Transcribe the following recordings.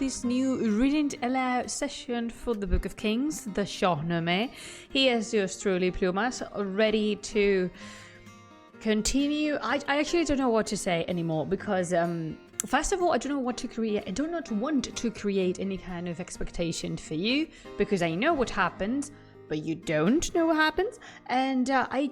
this new reading aloud session for the Book of Kings, the Shāh-nāmeh. Here's yours truly, Plumas, ready to continue. I actually don't know what to say anymore because, first of all, I don't know what to create. I do not want to create any kind of expectation for you because I know what happens, but you don't know what happens. And I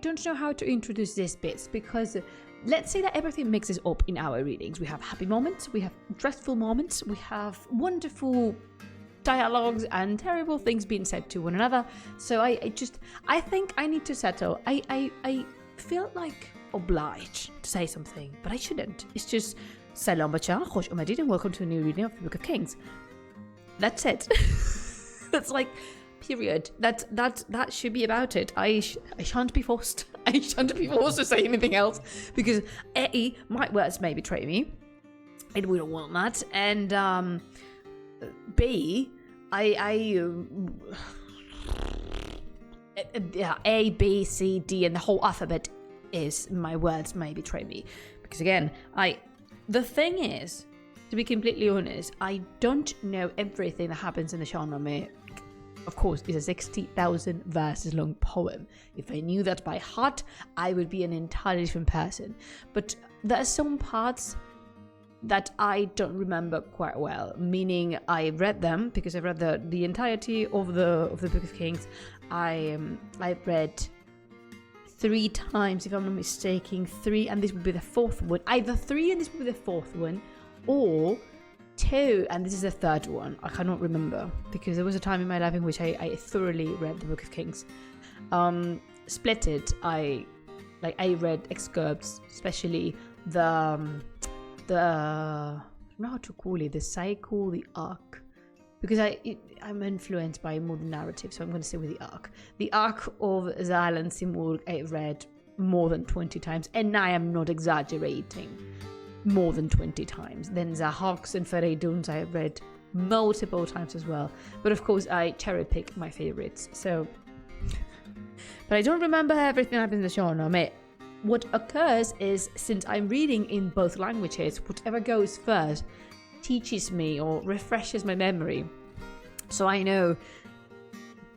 don't know how to introduce this bit because let's say that everything mixes up in our readings. We have happy moments, we have dreadful moments, we have wonderful dialogues and terrible things being said to one another. So I think I need to settle. I feel like obliged to say something, but I shouldn't. It's just Salam Bacha, Khosh Umadid, and welcome to a new reading of the Book of Kings. That's it. That's like period. That should be about it. I shan't be forced. I shan't be forced to say anything else because A, my words may betray me, and we don't want that. And B, A, B, C, D, and the whole alphabet is my words may betray me because again, the thing is, to be completely honest, I don't know everything that happens in the Shāh-nāmeh. Of course, it's a 60,000 verses long poem. If I knew that by heart, I would be an entirely different person. But there are some parts that I don't remember quite well, meaning I read them because I read the entirety of the Book of Kings. I read 3 times, if I'm not mistaken, 3, and this would be the 4th one. Either 3 and this would be the 4th one, or 2 and this is the 3rd one. I cannot remember because there was a time in my life in which I thoroughly read the Book of Kings. Split it. I read excerpts, especially the I don't know how to call it, the cycle, the arc, because I'm influenced by more the narrative, so I'm going to say with the arc of the Island Simurg. I read more than 20 times, and I am not exaggerating. More than 20 times. Then the Hawks and Fairy Dunes I read multiple times as well. But of course I cherry pick my favorites. So, but I don't remember everything that happens in the Shāh-nāmeh. What occurs is, since I'm reading in both languages, whatever goes first teaches me or refreshes my memory. So I know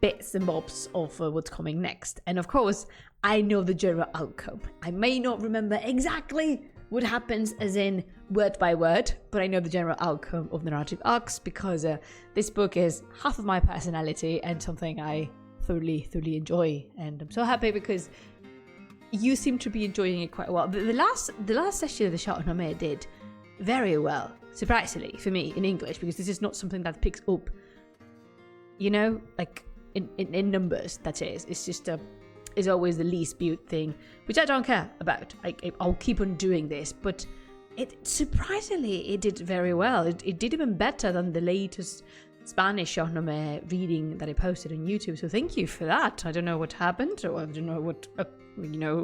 bits and bobs of what's coming next. And of course, I know the general outcome. I may not remember exactly what happens as in word by word, but I know the general outcome of the narrative arcs because this book is half of my personality and something I thoroughly enjoy, and I'm so happy because you seem to be enjoying it quite well. The last session of the Shāh-nāmeh did very well, surprisingly for me, in English, because this is not something that picks up, you know, like in numbers. That is just is always the least viewed thing, which I don't care about. I'll keep on doing this, but surprisingly it did very well. It did even better than the latest Spanish Shāh-nāmeh reading that I posted on YouTube. So thank you for that. I don't know what happened, or I don't know what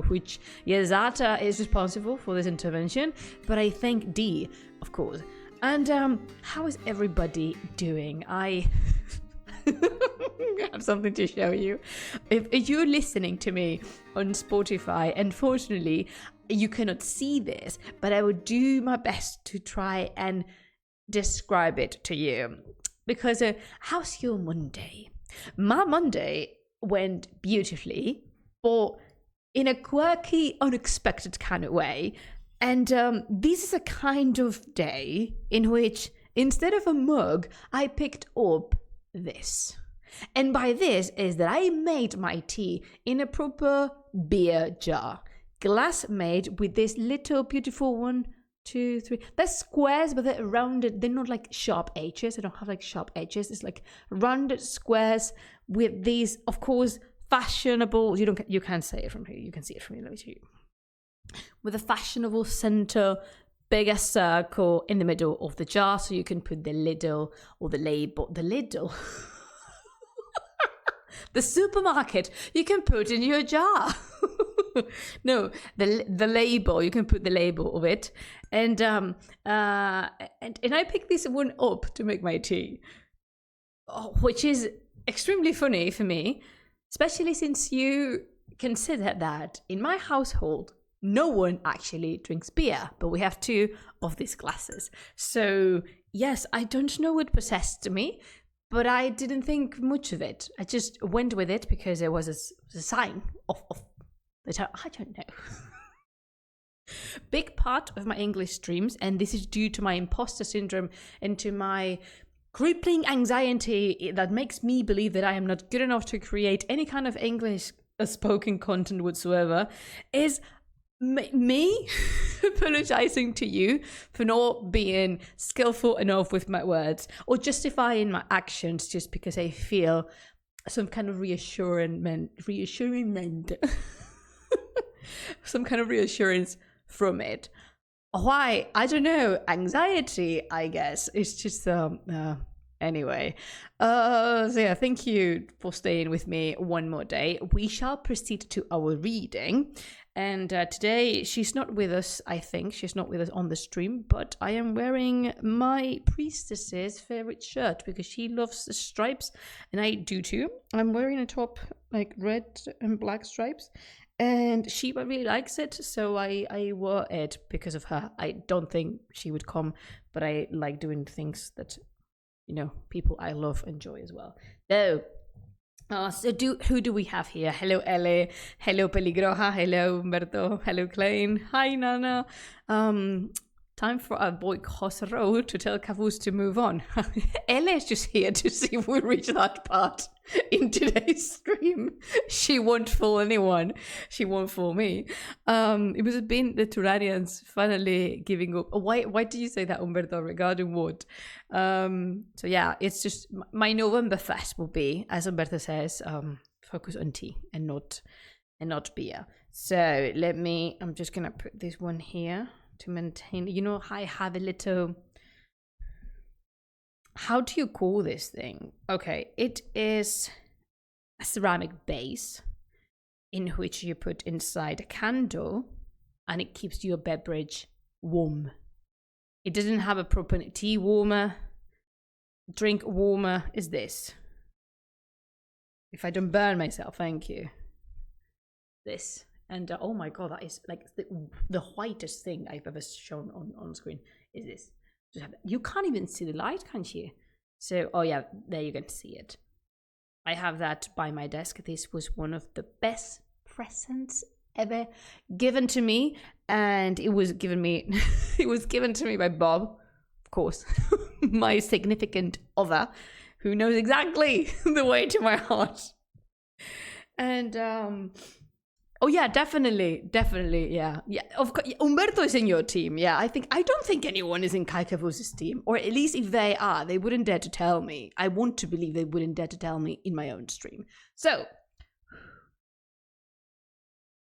which Yazata is responsible for this intervention, but I thank D, of course. And how is everybody doing? I have something to show you. If you're listening to me on Spotify, unfortunately you cannot see this, but I will do my best to try and describe it to you. Because how's your Monday? My Monday went beautifully, but in a quirky, unexpected kind of way. And this is a kind of day in which, instead of a mug, I picked up this. And by this is that I made my tea in a proper beer jar. Glass made with this little beautiful 1, 2, 3. They're squares, but they're rounded. They're not like sharp edges. I don't have like sharp edges. It's like rounded squares with these, of course, fashionable. You can't say it from here. You can see it from here. Let me show you. With a fashionable center, bigger circle in the middle of the jar, so you can put the ladle or the label. The ladle. The supermarket you can put in your jar. No, the label, you can put the label of it. And I picked this one up to make my tea, which is extremely funny for me, especially since you consider that in my household no one actually drinks beer, but we have 2 of these glasses. So yes, I don't know what possessed me, but I didn't think much of it. I just went with it because it was a sign of the time. I don't know. Big part of my English streams, and this is due to my imposter syndrome and to my crippling anxiety that makes me believe that I am not good enough to create any kind of English spoken content whatsoever, is me apologizing to you for not being skillful enough with my words or justifying my actions just because I feel some kind of reassurance some kind of reassurance from it. Why? I don't know. Anxiety, I guess. It's just anyway. So yeah, thank you for staying with me one more day. We shall proceed to our reading. And today she's not with us, I think. She's not with us on the stream, but I am wearing my priestess's favorite shirt because she loves the stripes and I do too. I'm wearing a top like red and black stripes. And she really likes it, so I wore it because of her. I don't think she would come, but I like doing things that, you know, people I love enjoy as well. So who do we have here? Hello, Ele. Hello, Peligroja. Hello, Humberto. Hello, Klein. Hi, Nana. Time for our boy Khosrow to tell Kavus to move on. Ele is just here to see if we reach that part in today's stream. She won't fool anyone. She won't fool me. It was been the Turanians finally giving up. Why did you say that, Humberto, regarding what? So yeah, it's just my November fest will be, as Humberto says, focus on tea and not beer. So I'm just gonna put this one here to maintain, you know, I have a little, how do you call this thing? Okay, it is a ceramic base in which you put inside a candle and it keeps your beverage warm. It doesn't have a proper tea warmer, drink warmer. Is this? If I don't burn myself, thank you. This. And oh my god, that is like the whitest thing I've ever shown on screen is this. You can't even see the light, can't you? So, oh yeah, there you can see it. I have that by my desk. This was one of the best presents ever given to me. And it was given to me by Bob, of course, my significant other, who knows exactly the way to my heart. And oh yeah, definitely, yeah. Of course, Humberto is in your team. Yeah, I don't think anyone is in Kai Kavus's team, or at least if they are, they wouldn't dare to tell me. I want to believe they wouldn't dare to tell me in my own stream. So,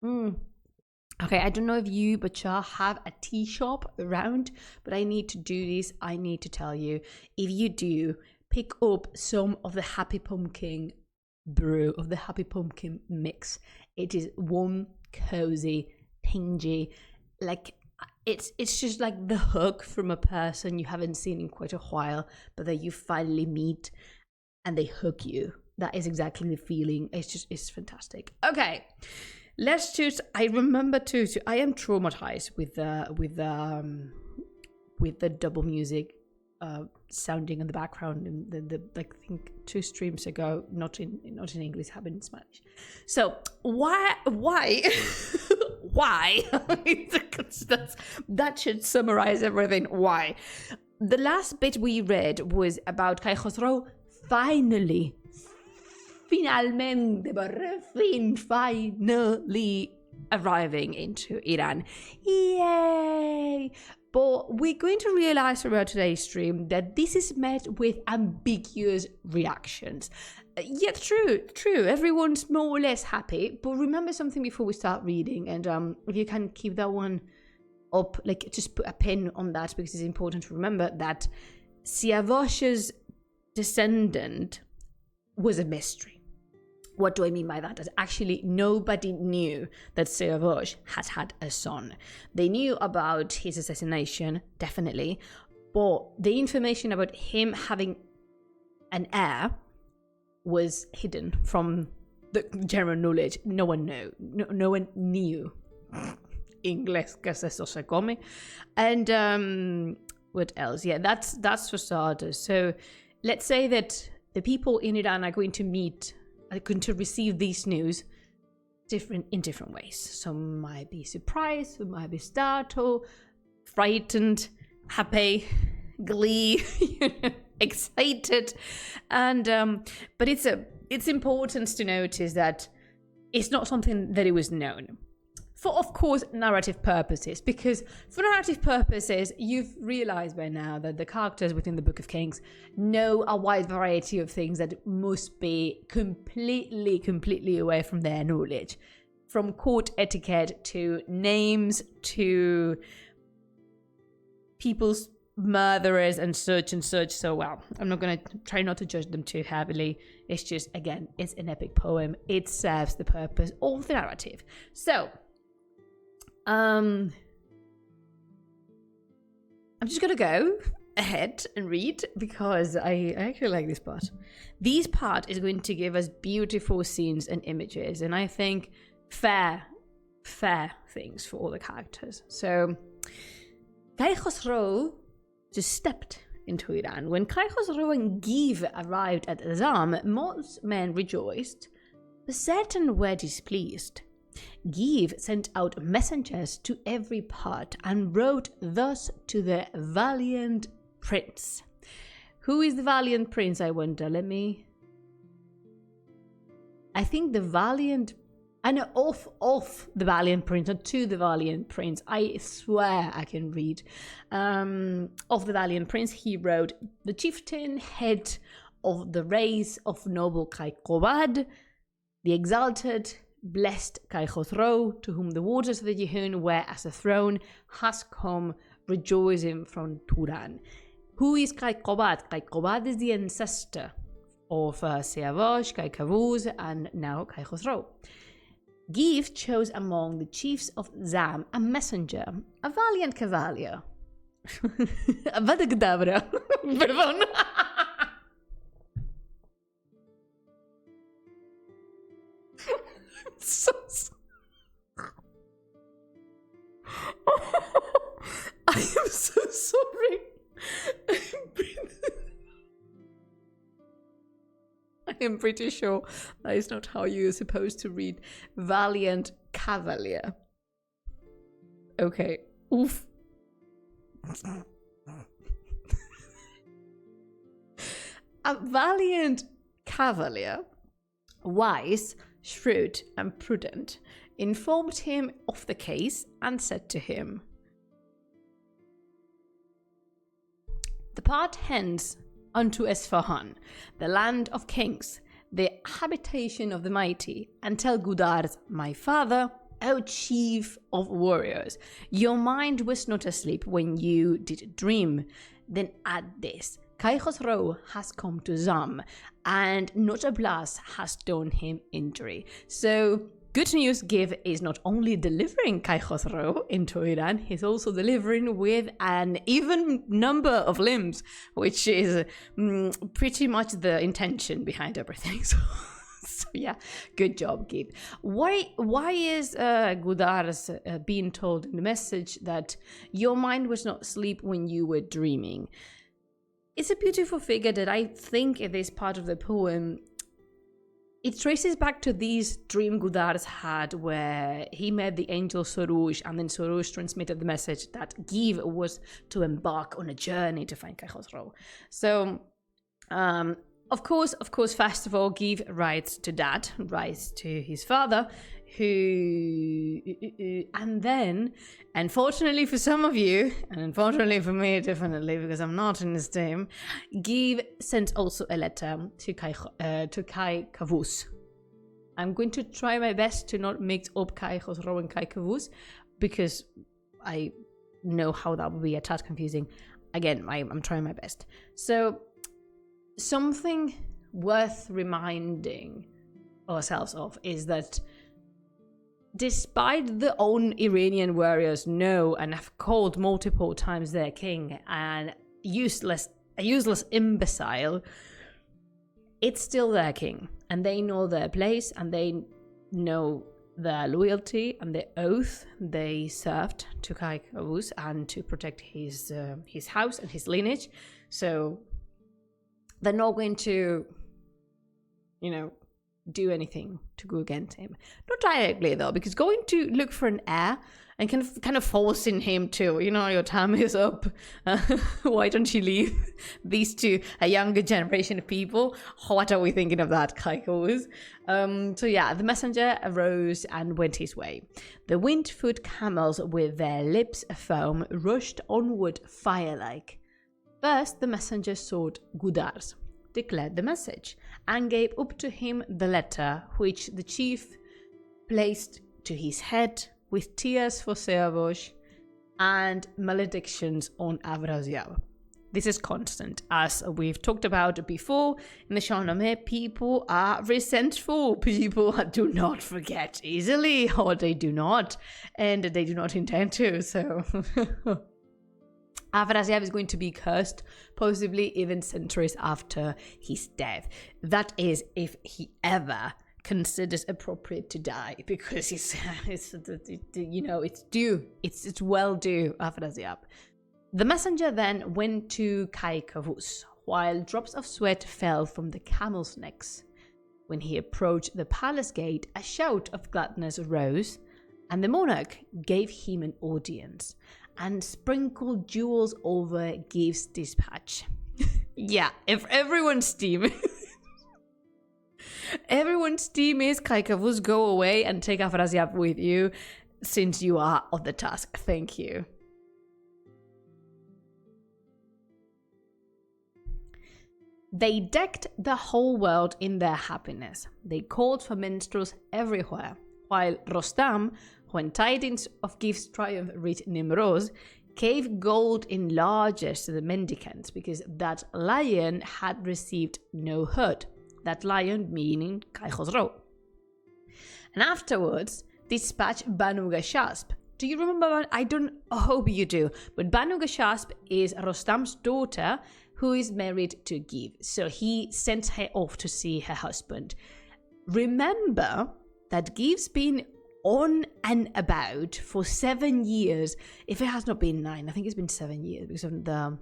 okay, I don't know if you, but Shah, have a tea shop around, but I need to do this. I need to tell you, if you do, pick up some of the Happy Pumpkin brew, of the Happy Pumpkin mix. It is warm, cozy, tingy, like it's just like the hug from a person you haven't seen in quite a while, but that you finally meet and they hug you. That is exactly the feeling. It's fantastic. Okay, let's choose. I remember too. I am traumatized with the double music sounding in the background in the like I think 2 streams ago, not in English, happened in Spanish. So why that should summarize everything. Why? The last bit we read was about Kai Khosrow finally arriving into Iran. Yay! But we're going to realize throughout today's stream that this is met with ambiguous reactions. Yeah, true. Everyone's more or less happy. But remember something before we start reading. And if you can keep that one up, like just put a pin on that because it's important to remember that Siavosh's descendant was a mystery. What do I mean by that? That actually nobody knew that Siavosh had a son. They knew about his assassination, definitely, but the information about him having an heir was hidden from the general knowledge. No one knew. No one knew. inglés, que eso se come. And what else? Yeah, that's for starters. So let's say that the people in Iran are going to receive these news in different ways. Some might be surprised, some might be startled, frightened, happy, glee, excited. And but it's important to notice that it's not something that it was known. For, of course, narrative purposes, because for narrative purposes, you've realized by now that the characters within the Book of Kings know a wide variety of things that must be completely away from their knowledge. From court etiquette to names to people's murderers and such. So, well, I'm not going to try not to judge them too heavily. It's just, again, it's an epic poem. It serves the purpose of the narrative. So, I'm just going to go ahead and read because I actually like this part. This part is going to give us beautiful scenes and images, and I think fair things for all the characters. So, Kai Khosrow just stepped into Iran. When Kai Khosrow and Give arrived at Azam, most men rejoiced, but certain were displeased. Give sent out messengers to every part and wrote thus to the valiant prince. Who is the valiant prince, I wonder? I think the valiant... off the valiant prince, not to the valiant prince. I swear I can read. Of the valiant prince, he wrote, the chieftain, head of the race of noble Kai Kobad, the exalted, blessed Kai Khosrow, to whom the waters of the Jehun were as a throne, has come rejoicing from Turan. Who is Kai Kobad? Kai Kobad is the ancestor of Siavosh, Kai Kavuz, and now Kai Khosrow. Give chose among the chiefs of Zam a messenger, a valiant cavalier. Avada Perdón. So I am so sorry. I am pretty sure that is not how you're supposed to read valiant cavalier. Okay. Oof. A valiant cavalier, wise, shrewd, and prudent, informed him of the case and said to him, depart hence unto Esfahan, the land of kings, the habitation of the mighty, and tell Gudars, my father, O chief of warriors, your mind was not asleep when you did dream. Then add this, Kai Khosrow has come to Zam, and not a blast has done him injury. So, good news, Give is not only delivering Kai Khosrow into Iran, he's also delivering with an even number of limbs, which is pretty much the intention behind everything. So yeah, good job, Give. Why is Gudars being told in the message that your mind was not asleep when you were dreaming? It's a beautiful figure that I think in this part of the poem, it traces back to these dream Gudars had where he met the angel Soroush, and then Soroush transmitted the message that Give was to embark on a journey to find Kai Khosrow. So, of course, first of all, Give writes to his father, and then, unfortunately for some of you, and unfortunately for me definitely, because I'm not in this team, Give sent also a letter to Kai Kavuz. I'm going to try my best to not mix up Kai Khosrow and Kai Kavuz, because I know how that would be a tad confusing. Again, I'm trying my best. So, something worth reminding ourselves of is that despite the own Iranian warriors know and have called multiple times their king a useless imbecile, it's still their king, and they know their place, and they know their loyalty and the oath they served to Kai Kavus and to protect his house and his lineage. So they're not going to, do anything to go against him. Not directly though, because going to look for an heir and kind of forcing him to, your time is up. Why don't you leave these to a younger generation of people? What are we thinking of that, Kaikos? The messenger arose and went his way. The wind-foot camels with their lips afoam rushed onward fire-like. First, the messenger sought Gudars, declared the message, and gave up to him the letter, which the chief placed to his head with tears for Seavosh and maledictions on Afrasiab. This is constant. As we've talked about before, in the Shāh-nāmeh, people are resentful. People do not forget easily, or they do not, and they do not intend to, so... Afrasiab is going to be cursed, possibly even centuries after his death. That is, if he ever considers appropriate to die, because it's due. It's well due, Afrasiab. The messenger then went to Kai Kavus, while drops of sweat fell from the camels' necks. When he approached the palace gate, a shout of gladness arose, and the monarch gave him an audience and sprinkled jewels over Give's dispatch. Yeah, if everyone's team... Everyone's team is Kai Kavus, go away and take Afrasiab with you, since you are on the task. Thank you. They decked the whole world in their happiness. They called for minstrels everywhere, while Rostam, when tidings of Give's triumph reached Nimroz, gave gold in largesse to the mendicants, because that lion had received no hurt. That lion meaning Kai Khosrow. And afterwards, dispatched Banu Gashasp. Do you remember? I hope you do. But Banu Gashasp is Rostam's daughter, who is married to Give. So he sent her off to see her husband. Remember that Give's been on and about for 7 years. If it has not been 9, I think it's been 7 years because of the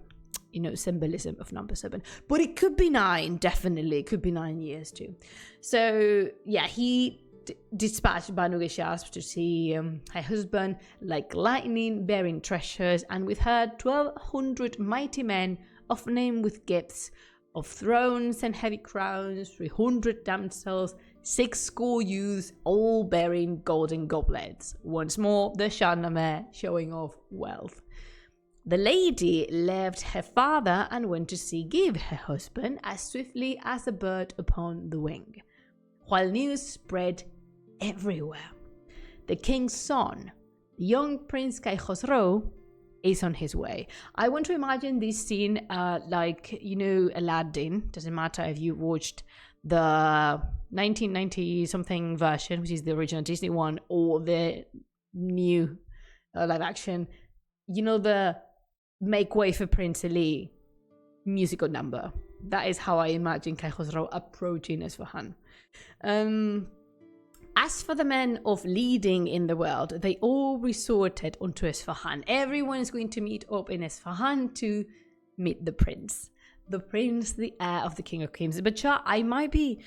symbolism of number 7. But it could be 9, definitely. It could be 9 years too. So yeah, he dispatched Banu Gashasp to see her husband like lightning, bearing treasures, and with her 1,200 mighty men of name with gifts of thrones and heavy crowns, 300 damsels, 60 youths, all bearing golden goblets. Once more, the Shāh-nāmeh showing off wealth. The lady left her father and went to see Give, her husband, as swiftly as a bird upon the wing, while news spread everywhere. The king's son, the young Prince Kai Khosrow, is on his way. I want to imagine this scene like, Aladdin. Doesn't matter if you watched the 1990-something version, which is the original Disney one, or the new live action. The Make Way for Prince Ali musical number. That is how I imagine Kai Khosrow approaching Esfahan. As for the men of leading in the world, they all resorted onto Esfahan. Everyone is going to meet up in Esfahan to meet the prince. The prince, the heir of the King of Kings. But Shah, I might be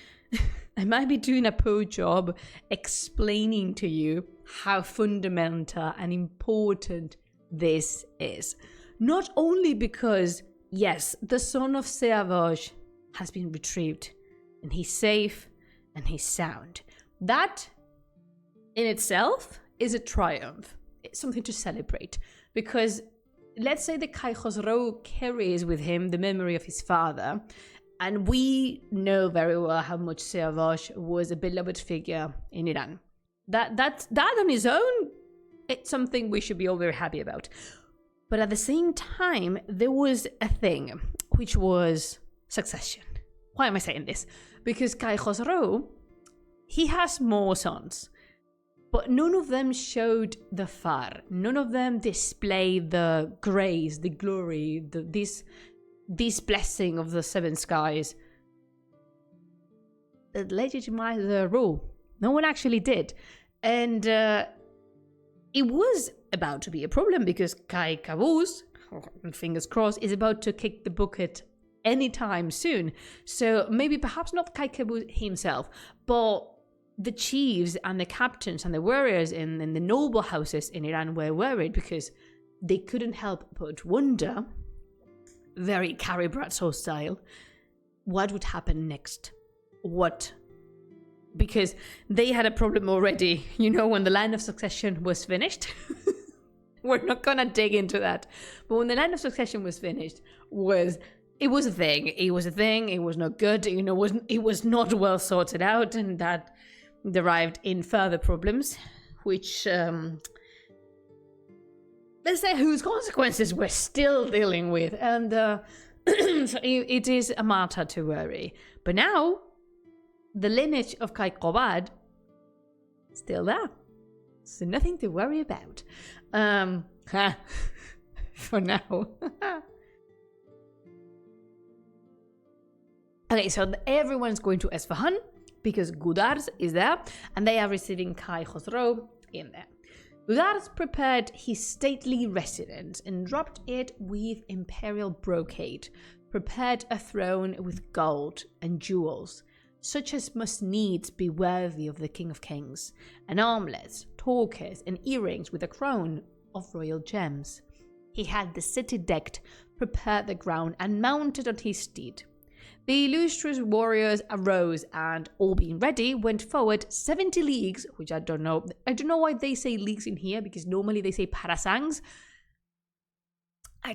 doing a poor job explaining to you how fundamental and important this is. Not only because, yes, the son of Seavosh has been retrieved and he's safe and he's sound. That in itself is a triumph. It's something to celebrate, because let's say that Kai Khosrow carries with him the memory of his father, and we know very well how much Seavosh was a beloved figure in Iran. That on its own, it's something we should be all very happy about. But at the same time, there was a thing, which was succession. Why am I saying this? Because Kai Khosrow, he has more sons, but none of them showed the far. None of them displayed the grace, the glory, this blessing of the 7 skies that legitimized the rule. No one actually did. And it was about to be a problem because Kai Caboose, fingers crossed, is about to kick the bucket anytime soon. So maybe perhaps not Kai Caboose himself, but the chiefs and the captains and the warriors in the noble houses in Iran were worried because they couldn't help but wonder, very Carrie Bradshaw style, what would happen next? Because they had a problem already, when the line of succession was finished. We're not gonna dig into that. But when the line of succession was finished, it was a thing. It was a thing. It was not good. It was not well sorted out, and that derived in further problems, which let's say whose consequences we're still dealing with. And so it is a matter to worry. But now, the lineage of Kai Qobad still there. So nothing to worry about. For now. Okay, so everyone's going to Esfahan because Gudars is there, and they are receiving Kai Khosrow in there. Gudars prepared his stately residence and wrapped it with imperial brocade, prepared a throne with gold and jewels, such as must needs be worthy of the King of Kings, and armlets, torques, and earrings with a crown of royal gems. He had the city decked, prepared the ground, and mounted on his steed. The illustrious warriors arose and, all being ready, went forward 70 leagues, which I don't know why they say leagues in here, because normally they say parasangs. I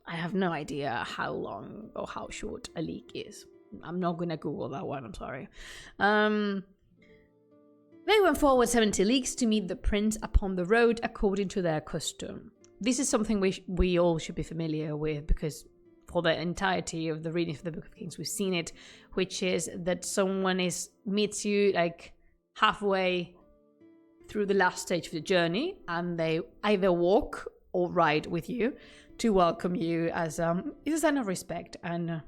have no idea how long or how short a league is. I'm not going to Google that one, I'm sorry. They went forward 70 leagues to meet the prince upon the road according to their custom. This is something we all should be familiar with, because for the entirety of the reading of the Book of Kings, we've seen it, which is that someone meets you like halfway through the last stage of the journey, and they either walk or ride with you to welcome you as a sign of respect, and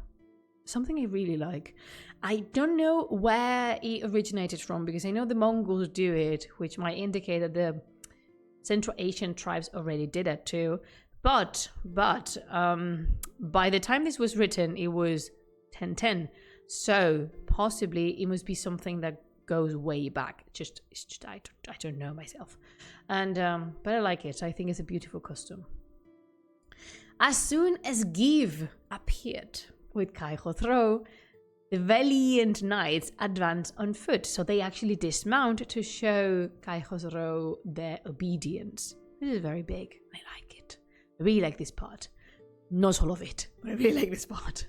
something I really like. I don't know where it originated from, because I know the Mongols do it, which might indicate that the Central Asian tribes already did it too. But by the time this was written, it was 1010. So possibly it must be something that goes way back. I don't know myself. And but I like it. I think it's a beautiful custom. As soon as Give appeared with Kai Khosrow, the valiant knights advanced on foot. So they actually dismount to show Kai Khosrow their obedience. This is very big. I like it. I really like this part. Not all of it, but I really like this part.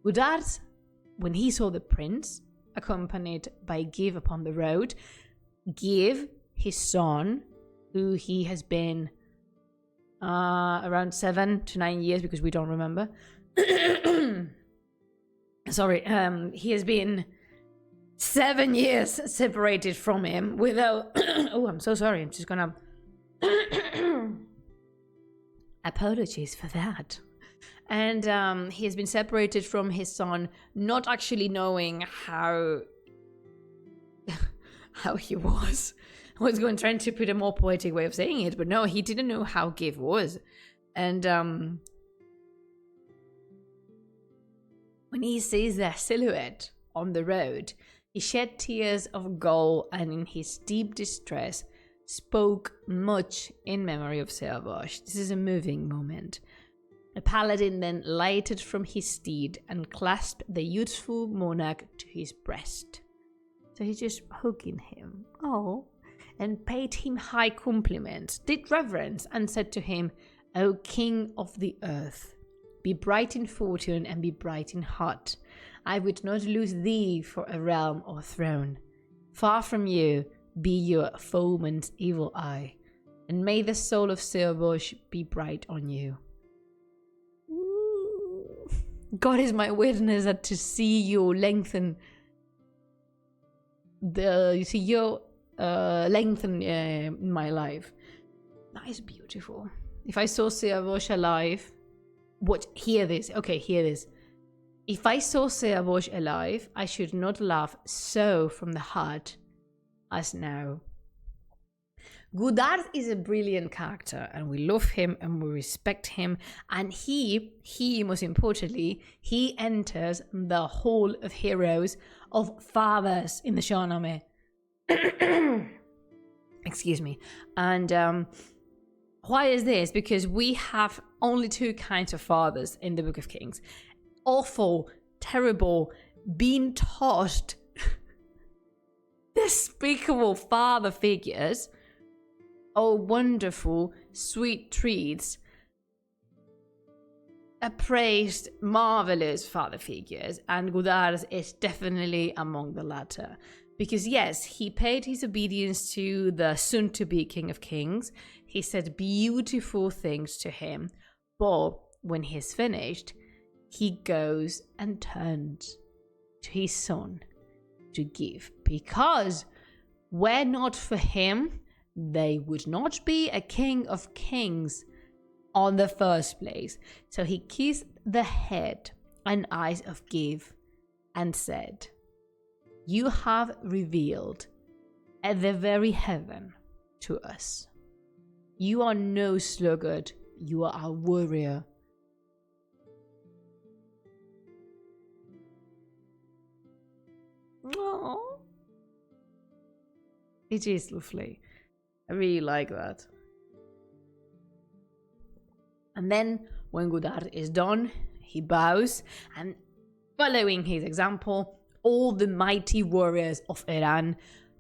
Gudars, when he saw the prince, accompanied by Give upon the road, Give, his son, who he has been around 7 to 9 years, because we don't remember. Sorry, he has been 7 years separated from him without... Oh, I'm so sorry. I'm just gonna... Apologies for that. And he has been separated from his son, not actually knowing how he was. I was trying to put a more poetic way of saying it, but no, he didn't know how Give was. And when he sees their silhouette on the road, he shed tears of gall, and in his deep distress spoke much in memory of Servosh. This is a moving moment. The paladin then lighted from his steed and clasped the youthful monarch to his breast. So he's just hugging him, and paid him high compliments, did reverence, and said to him, "O King of the earth, be bright in fortune and be bright in heart. I would not lose thee for a realm or throne. Far from you be your foeman's evil eye, and may the soul of Servosh be bright on you." God is my witness that to see you lengthen my life. That is beautiful. If I saw Servosh alive, hear this. If I saw Servosh alive, I should not laugh so from the heart us now. Godard is a brilliant character, and we love him and we respect him. And he most importantly, he enters the Hall of Heroes of Fathers in the Shāh-nāmeh. Excuse me. And why is this? Because we have only two kinds of fathers in the Book of Kings. Awful, terrible, being tossed, despicable father figures, or wonderful, sweet treats, appraised, marvelous father figures. And Godard is definitely among the latter. Because yes, he paid his obedience to the soon-to-be King of Kings. He said beautiful things to him. But when he's finished, he goes and turns to his son to give. Because were not for him, they would not be a King of Kings on the first place. So he kissed the head and eyes of Give and said, "You have revealed at the very heaven to us. You are no sluggard, you are a warrior." Aww. It is lovely. I really like that. And then when Godard is done, he bows, and following his example, all the mighty warriors of Iran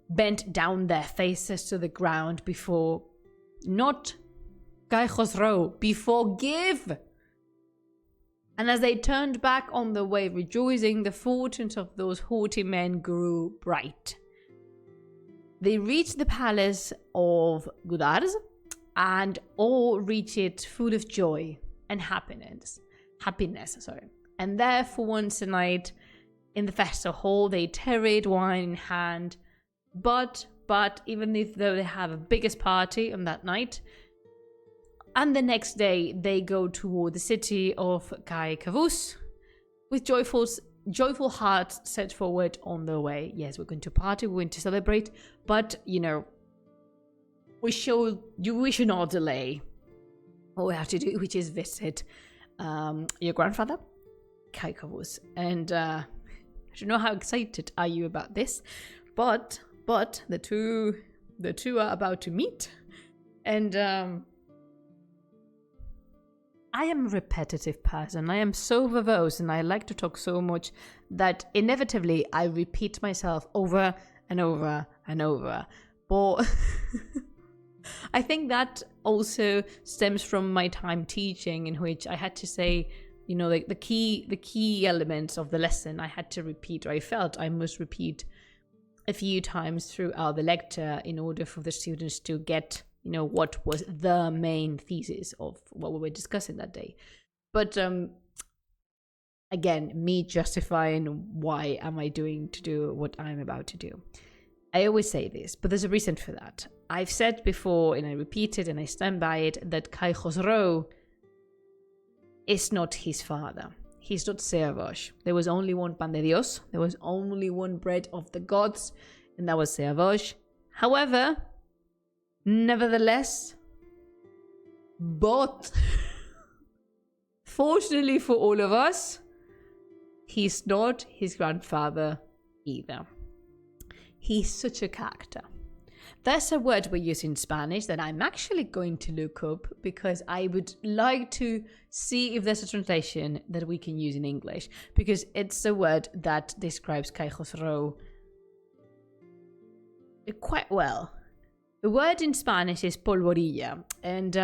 bent down their faces to the ground before, not Kai Khosrow, before Give. And as they turned back on the way rejoicing, the fortunes of those haughty men grew bright. They reached the palace of Godard, and all reached it full of joy and happiness. And there for once a night in the festal hall, they tarried wine in hand. But even if though they have a biggest party on that night, and the next day they go toward the city of Kai Kavus with joyful hearts set forward on their way. Yes, we're going to party, we're going to celebrate, but we should not delay what we have to do, which is visit your grandfather, Kai Kavus. And I don't know how excited are you about this, but the two are about to meet, and I am a repetitive person. I am so verbose and I like to talk so much that inevitably I repeat myself over and over and over. But I think that also stems from my time teaching, in which I had to say, the key elements of the lesson I had to repeat, or I felt I must repeat a few times throughout the lecture in order for the students to get what was the main thesis of what we were discussing that day. But again, me justifying why am I doing what I'm about to do. I always say this, but there's a reason for that. I've said before, and I repeat it and I stand by it, that Kai Khosrow is not his father. He's not Seavosh. There was only one pan de Dios. There was only one bread of the gods, and that was Seavosh. However, nevertheless, but fortunately for all of us, he's not his grandfather either. He's such a character. There's a word we use in Spanish that I'm actually going to look up because I would like to see if there's a translation that we can use in English, because it's a word that describes Kai Khosrow quite well. The word in Spanish is polvorilla, and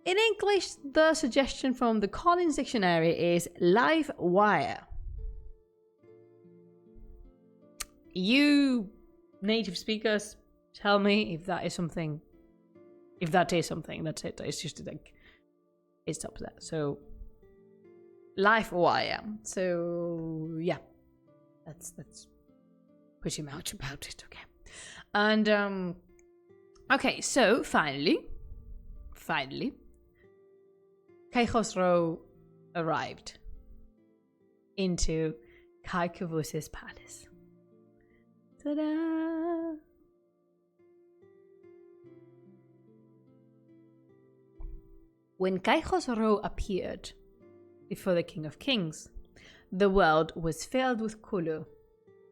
in English, the suggestion from the Collins Dictionary is live wire. You native speakers, tell me if that is something. If that is something, that's it. It's just like it stops there. So live wire. So yeah, that's pretty much about it. Okay, and okay. So finally, Kai Khosrow arrived into Kai Kavus's palace. Ta-da. When Kai Khosrow appeared before the King of Kings, the world was filled with colour,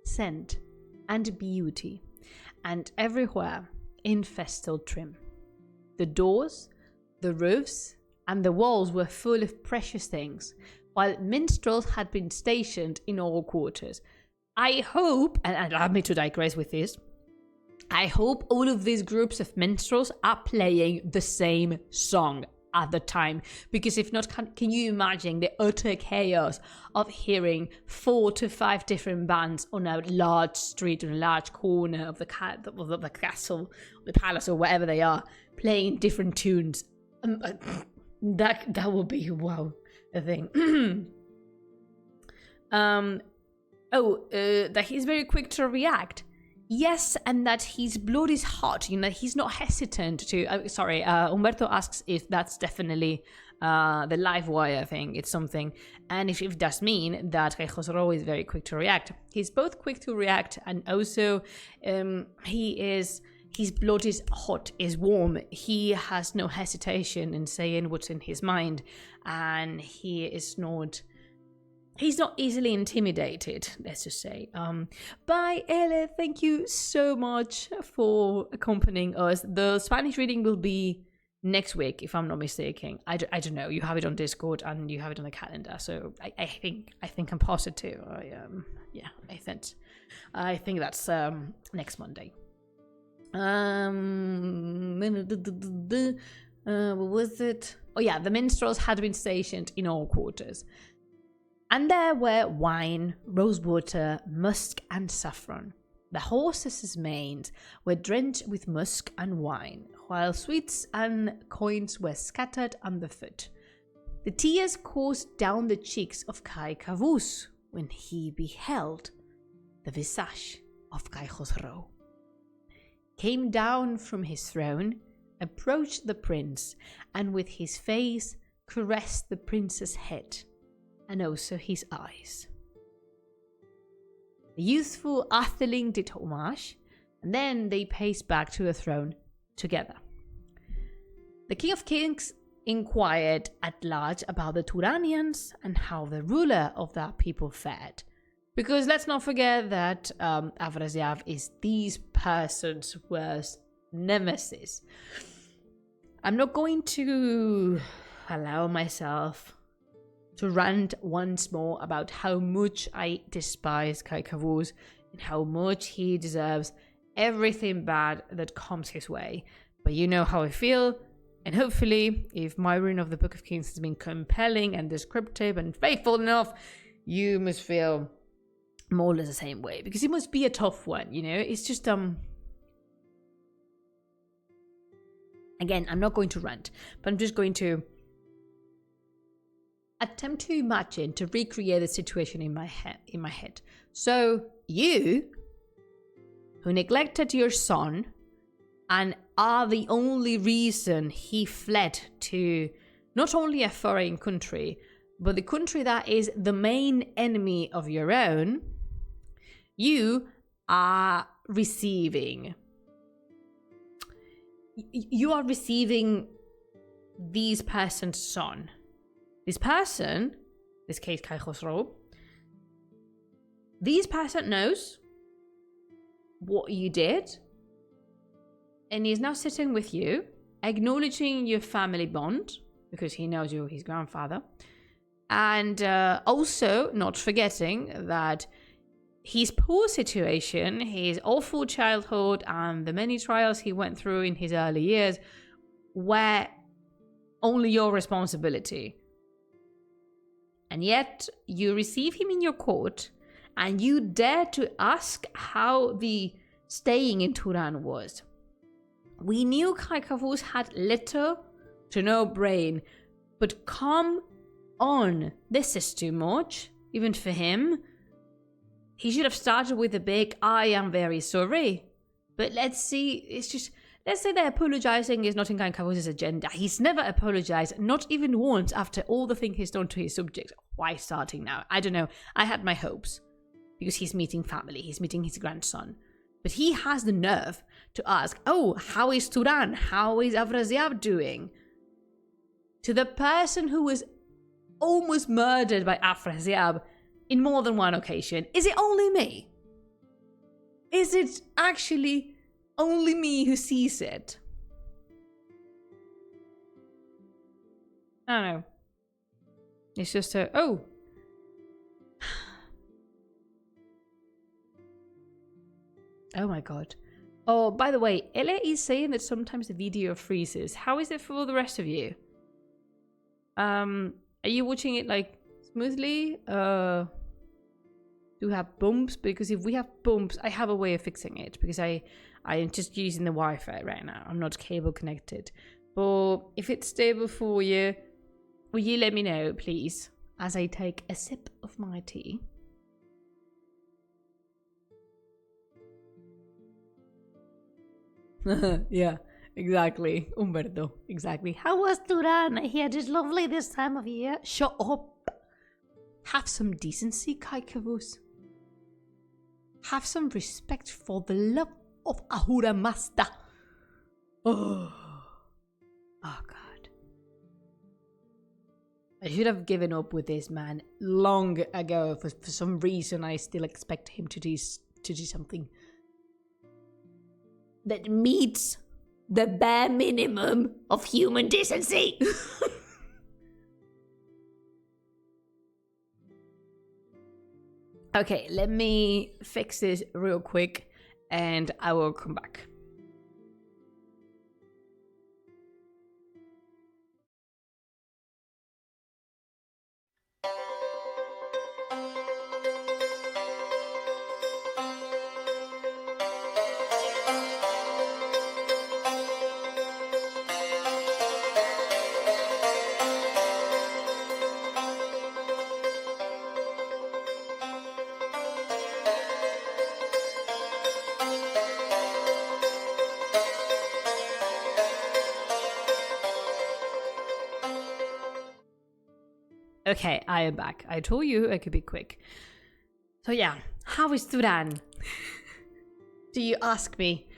scent, and beauty, and everywhere in festal trim. The doors, the roofs, and the walls were full of precious things, while minstrels had been stationed in all quarters. I hope, and allow me to digress with this, I hope all of these groups of minstrels are playing the same song at the time, because if not, can you imagine the utter chaos of hearing 4 to 5 different bands on a large street, on a large corner of the castle, the palace, or wherever they are, playing different tunes? That will be, wow, a thing. That he's very quick to react. Yes, and that his blood is hot, he's not hesitant to... Humberto asks if that's definitely the live wire thing. It's something. And if it does mean that Kai Khosrow is very quick to react. He's both quick to react and also his blood is hot, is warm. He has no hesitation in saying what's in his mind. And he's not easily intimidated, let's just say. Bye, Ele. Thank you so much for accompanying us. The Spanish reading will be next week, if I'm not mistaken. I don't know. You have it on Discord and you have it on the calendar, so I think I'm positive. I think that's next Monday. What was it? Oh yeah, the minstrels had been stationed in all quarters. And there were wine, rosewater, musk, and saffron. The horses' manes were drenched with musk and wine, while sweets and coins were scattered underfoot. The tears coursed down the cheeks of Kai Kavus when he beheld the visage of Kai Khosrow. Came down from his throne, approached the prince, and with his face caressed the prince's head, and also his eyes. The youthful Atheling did homage, and then they paced back to the throne together. The King of Kings inquired at large about the Turanians and how the ruler of that people fared. Because let's not forget that Afrasiab is these person's worst nemesis. I'm not going to allow myself to rant once more about how much I despise Kai Kavus and how much he deserves everything bad that comes his way. But you know how I feel, and hopefully, if my reading of the Book of Kings has been compelling and descriptive and faithful enough, you must feel more or less the same way, because it must be a tough one, It's just again, I'm not going to rant, but I'm just going to attempt to imagine, to recreate the situation in my head. So you, who neglected your son and are the only reason he fled to not only a foreign country, but the country that is the main enemy of your own, you are receiving this person's son. This person, this case Kai Khosrow, this person knows what you did, and he's now sitting with you, acknowledging your family bond, because he knows you're his grandfather, and also not forgetting that his poor situation, his awful childhood, and the many trials he went through in his early years were only your responsibility. And yet, you receive him in your court, and you dare to ask how the staying in Turan was. We knew Kai Kavus had little to no brain, but come on, this is too much, even for him. He should have started with a big, I am very sorry. But let's say that apologizing is not in Kai Kavus' agenda. He's never apologized, not even once after all the things he's done to his subjects. Why starting now? I don't know. I had my hopes. Because he's meeting family. He's meeting his grandson. But he has the nerve to ask, oh, how is Turan? How is Afrasiab doing? To the person who was almost murdered by Afrasiab in more than one occasion. Is it only me? Is it actually only me who sees it? I don't know. It's just a, oh. Oh my god. Oh, by the way, Ele is saying that sometimes the video freezes. How is it for the rest of you? Are you watching it like smoothly? Do you have bumps? Because if we have bumps, I have a way of fixing it because I am just using the Wi-Fi right now. I'm not cable connected. But if it's stable for you, will you let me know, please, as I take a sip of my tea? Yeah, exactly. Umberto, exactly. How was Turan? I hear it's lovely this time of year. Shut up. Have some decency, Kaikavus. Have some respect for the love of Ahura Mazda. Oh God. I should have given up with this man long ago. For some reason, I still expect him to do something that meets the bare minimum of human decency. Okay, let me fix this real quick and I will come back. Okay, I am back. I told you I could be quick. So yeah, how is Turan? Do you ask me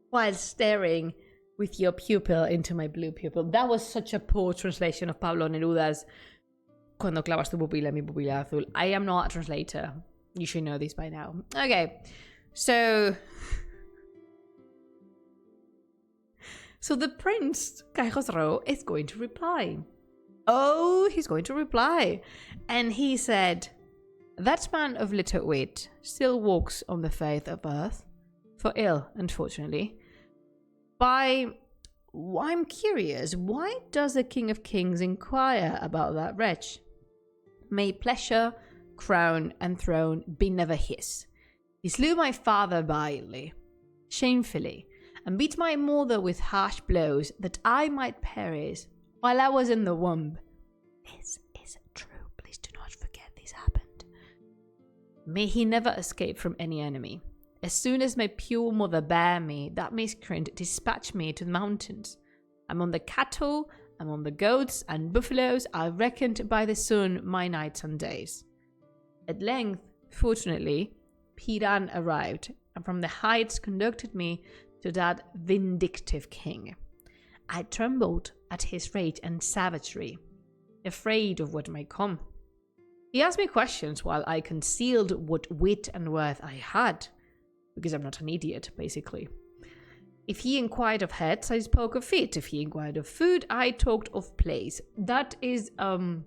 while staring with your pupil into my blue pupil? That was such a poor translation of Pablo Neruda's Cuando clavas tu pupila en mi pupila azul. I am not a translator. You should know this by now. Okay, so the Prince Caihosro is going to reply. Oh, he's going to reply. And he said, that man of little wit still walks on the face of earth, for ill, unfortunately. I'm curious, why does the King of Kings inquire about that wretch? May pleasure, crown, and throne be never his. He slew my father vilely, shamefully, and beat my mother with harsh blows that I might perish while I was in the womb. This is true. Please do not forget this happened. May he never escape from any enemy. As soon as my pure mother bare me, that miscreant dispatched me to the mountains. Among the cattle, among the goats and buffaloes, I reckoned by the sun my nights and days. At length, fortunately, Piran arrived, and from the heights conducted me to that vindictive king. I trembled at his rage and savagery, afraid of what might come. He asked me questions while I concealed what wit and worth I had, because I'm not an idiot, basically. If he inquired of heads, I spoke of feet. If he inquired of food, I talked of place. That is an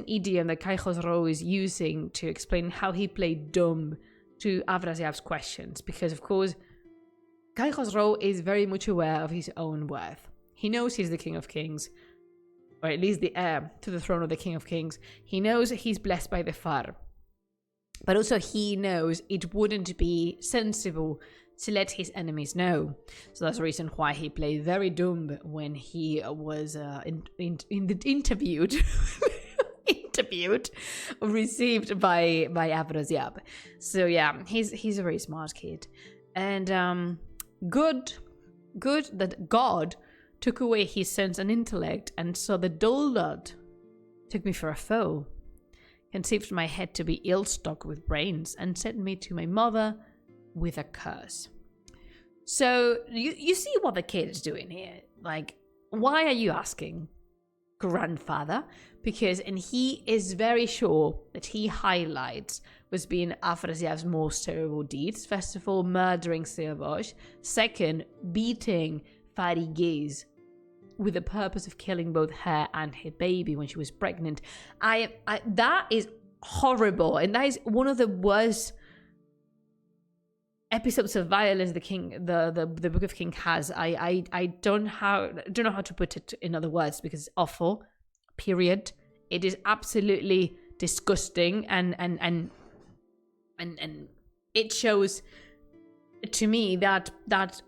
idiom that Caihosro is using to explain how he played dumb to Afrasiab's questions, because of course Caihosro is very much aware of his own worth. He knows he's the King of Kings, or at least the heir to the throne of the King of Kings. He knows he's blessed by the Far. But also he knows it wouldn't be sensible to let his enemies know. So that's the reason why he played very dumb when he was interviewed received by Afrasiab. So yeah, he's a very smart kid. And good that God took away his sense and intellect, and so the dull lad took me for a foe, conceived my head to be ill-stocked with brains, and sent me to my mother, with a curse. So you see what the kid is doing here. Like, why are you asking, grandfather? And he is very sure that he highlights was being Afrasiab's most terrible deeds. First of all, murdering Silvosh. Second, beating Farigiz with the purpose of killing both her and her baby when she was pregnant. That is horrible, and that is one of the worst episodes of violence the Book of King has. I don't know how to put it in other words, because it's awful. Period. It is absolutely disgusting, and it shows to me that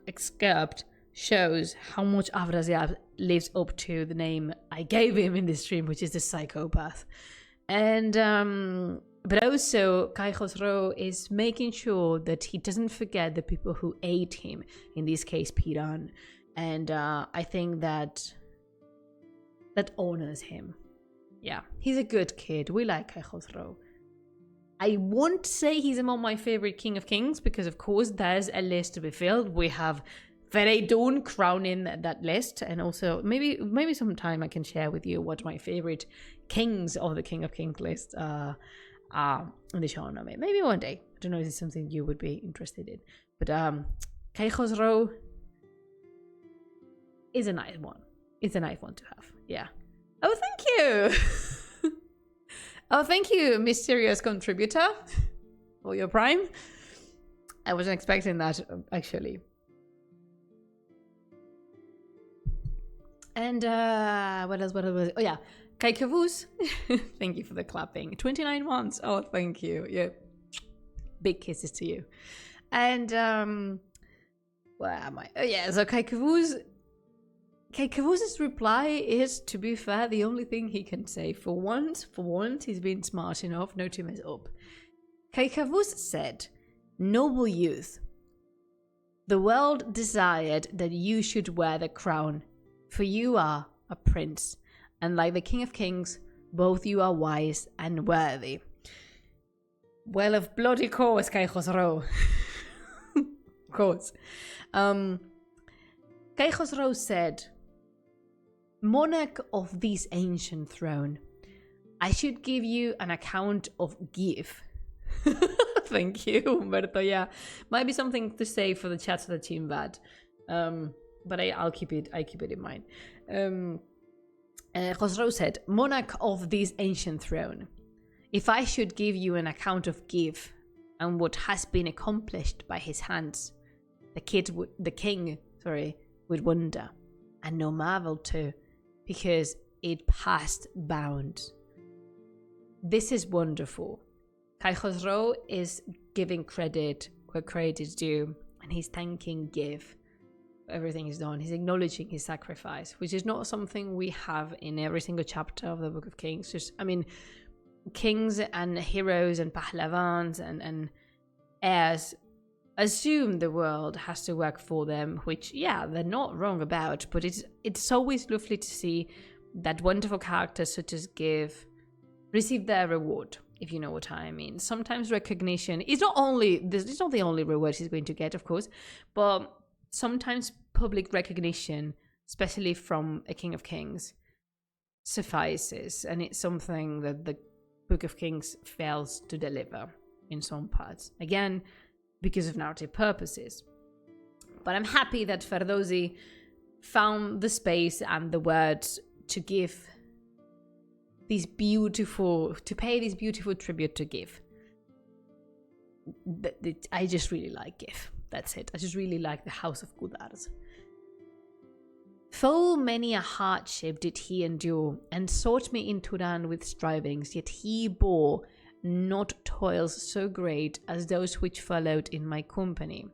excerpt shows how much Afrasiab lives up to the name I gave him in this stream, which is the psychopath. And but also Kai Khosrow is making sure that he doesn't forget the people who ate him, in this case Piran. And I think that honors him. Yeah, he's a good kid. We like Kai Khosrow. I won't say he's among my favorite King of Kings, because of course there's a list to be filled. We have Fereydun crowning that list, and also maybe sometime I can share with you what my favorite kings of the King of Kings list are in the Shāh-nāmeh. Maybe one day. I don't know if it's something you would be interested in. But Kai Khosrow is a nice one. It's a nice one to have. Yeah. Oh, thank you. Oh, thank you, mysterious contributor, for your Prime. I wasn't expecting that, actually. And what else? Oh, yeah. Kai Kavuz. Thank you for the clapping. 29 months. Oh, thank you. Yeah. Big kisses to you. And where am I? Oh, yeah. So Kai Kavuz. Kai Kavuz's reply is, to be fair, the only thing he can say. For once, he's been smart enough not to mess up. Kai Kavuz said, "Noble youth, the world desired that you should wear the crown, for you are a prince, and like the King of Kings, both you are wise and worthy." Well, of bloody course, Kai Khosrow. Of course. Kai Khosrow said, "Monarch of this ancient throne, I should give you an account of give." Thank you, Humberto. Yeah, might be something to say for the chats of the team, bad. But I'll keep it in mind. Khosrow said, "Monarch of this ancient throne, if I should give you an account of give and what has been accomplished by his hands, the king would wonder, and no marvel too, because it passed bounds. This is wonderful." Kai Khosrow is giving credit where credit is due, and he's thanking Give for everything he's done. He's acknowledging his sacrifice, which is not something we have in every single chapter of the Book of Kings. Kings and heroes and pahlavans and heirs assume the world has to work for them, which, yeah, they're not wrong about, but it's always lovely to see that wonderful characters such as Give receive their reward, if you know what I mean. Sometimes recognition is not the only reward he's going to get, of course, but sometimes public recognition, especially from a King of Kings, suffices, and it's something that the Book of Kings fails to deliver in some parts. Again, because of narrative purposes. But I'm happy that Ferdowsi found the space and the words to pay this beautiful tribute to Give. I just really like Give. That's it. I just really like the House of Gudars. Full many a hardship did he endure, and sought me in Turan with strivings, yet he bore not toils so great as those which followed in my company.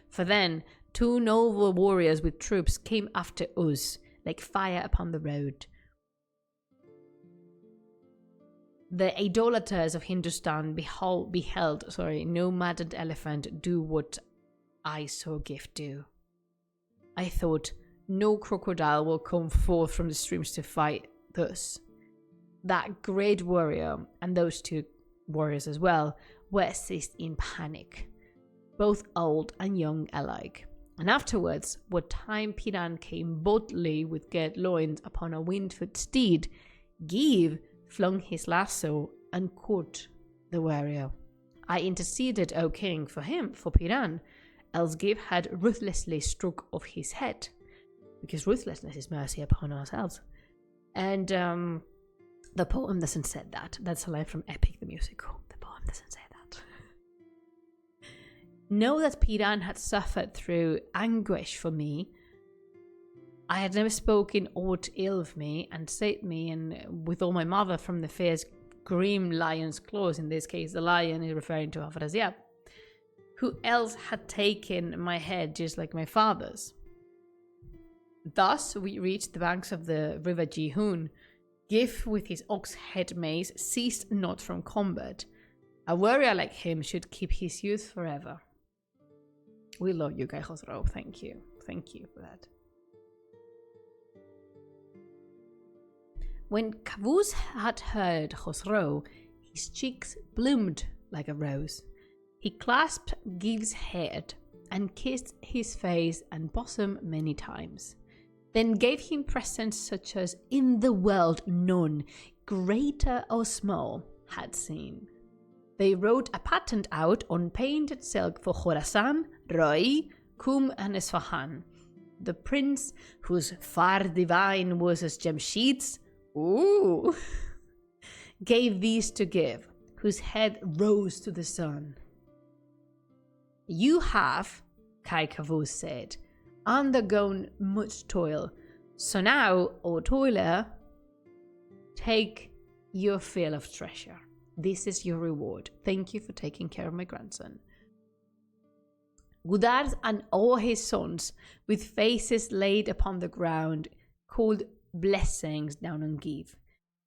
For then 2 noble warriors with troops came after us, like fire upon the road. The idolaters of Hindustan beheld no maddened elephant do what I saw Give do. I thought, no crocodile will come forth from the streams to fight thus. That great warrior and those 2 warriors as well were seized in panic. both old and young alike. And afterwards, what time Piran came boldly with girt loins upon a windfoot steed, Give flung his lasso and caught the warrior. I interceded, O king, for him, for Piran, else Give had ruthlessly struck off his head, because ruthlessness is mercy upon ourselves. And the poem doesn't say that. That's a line from Epic the Musical. The poem doesn't say that. Know that Piran had suffered through anguish for me. I had never spoken aught ill of me, and saved me, and with all my mother from the fierce grim lion's claws. In this case, the lion is referring to Afrasiab, who else had taken my head just like my father's. Thus we reached the banks of the river Jihun. Give with his ox head mace ceased not from combat. A warrior like him should keep his youth forever. We love you, Kai Khosrow. Thank you. Thank you for that. When Kavuz had heard Khosrow, his cheeks bloomed like a rose. He clasped Giv's head and kissed his face and bosom many times, then gave him presents such as in the world none, greater or small, had seen. They wrote a patent out on painted silk for Khorasan, Roi, Kum and Isfahan. The prince, whose far divine was as Jamshid's, gave these to Give, whose head rose to the sun. You have, Kai Kavuz said, undergone much toil. So now, O toiler, take your fill of treasure. This is your reward. Thank you for taking care of my grandson. Gudard and all his sons, with faces laid upon the ground, called blessings down on Give.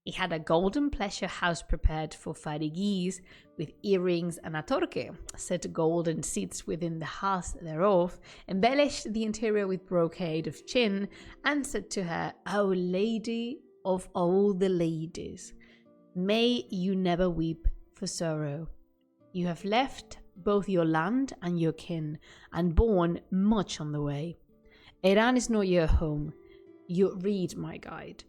He had a golden pleasure house prepared for Farigis, with earrings and a torque, set golden seats within the house thereof, embellished the interior with brocade of chin, and said to her, O lady of all the ladies, may you never weep for sorrow. You have left both your land and your kin, and borne much on the way. Iran is not your home. You read my guide.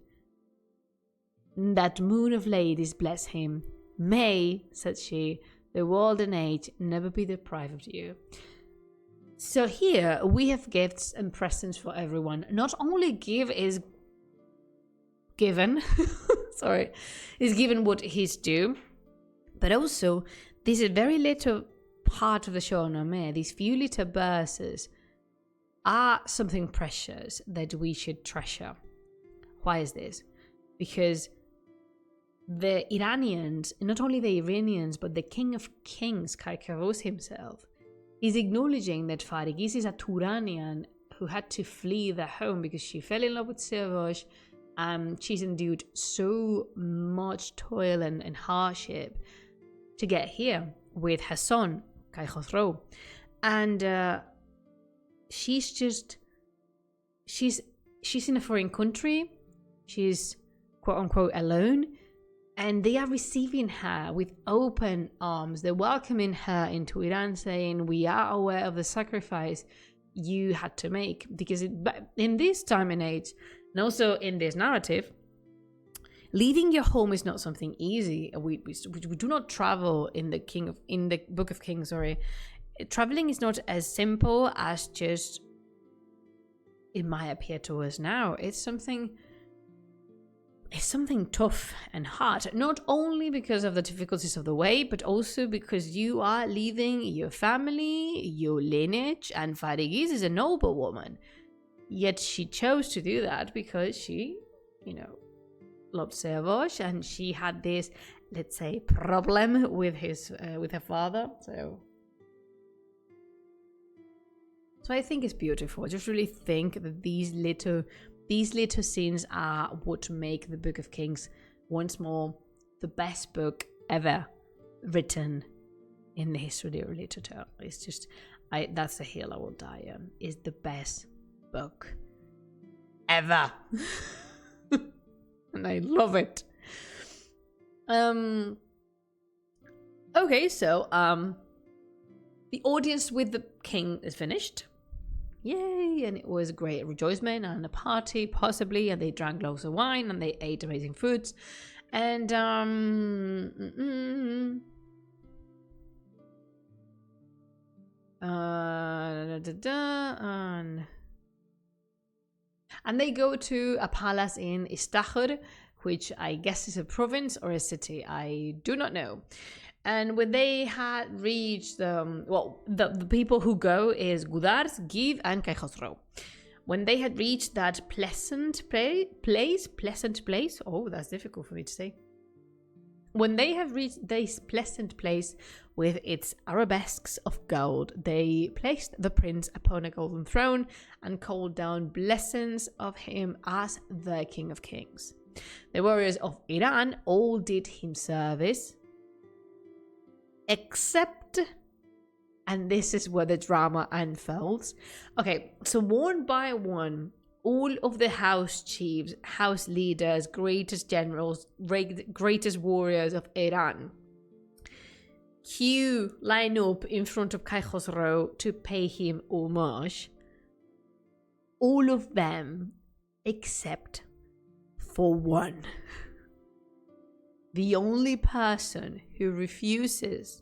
That moon of ladies bless him. May, said she, the world and age never be deprived of you. So here we have gifts and presents for everyone. Not only Give is given, is given what he's due, but also this is very little part of the Shāh-nāmeh. These few little verses are something precious that we should treasure. Why is this? Because the Iranians, not only the Iranians, but the King of Kings, Kai Kavuz himself, is acknowledging that Farigis is a Turanian who had to flee their home because she fell in love with Siavash. She's endured so much toil and hardship to get here with her son, Kai Khosrow. And she's in a foreign country. She's quote unquote alone. And they are receiving her with open arms. They're welcoming her into Iran, saying, we are aware of the sacrifice you had to make. Because in this time and age, and also in this narrative, leaving your home is not something easy. We do not travel in the Book of Kings. Traveling is not as simple as just it might appear to us now. It's something tough and hard, not only because of the difficulties of the way, but also because you are leaving your family, your lineage, and Farigis is a noble woman. Yet she chose to do that because she, loved Siavash, and she had this, let's say, problem with her father. So I think it's beautiful. I just really think that these little scenes are what make the Book of Kings once more the best book ever written in the history of literature. It's just, that's the hill I will die on. It's the best book ever. And I love it. Okay, so The audience with the king is finished. Yay! And it was great rejoicing and a party, possibly, and they drank loads of wine and they ate amazing foods. And and they go to a palace in Istachur, which I guess is a province or a city. I do not know. And when they had reached the people who go is Gudars, Giv, and Kai Khosrow. When they had reached that pleasant place, oh, that's difficult for me to say. When they have reached this pleasant place with its arabesques of gold, they placed the prince upon a golden throne and called down blessings of him as the King of Kings. The warriors of Iran all did him service, except, and this is where the drama unfolds. Okay, so one by one, all of the house chiefs, house leaders, greatest generals, greatest warriors of Iran line up in front of Kai Khosrow to pay him homage. All of them, except for one. The only person who refuses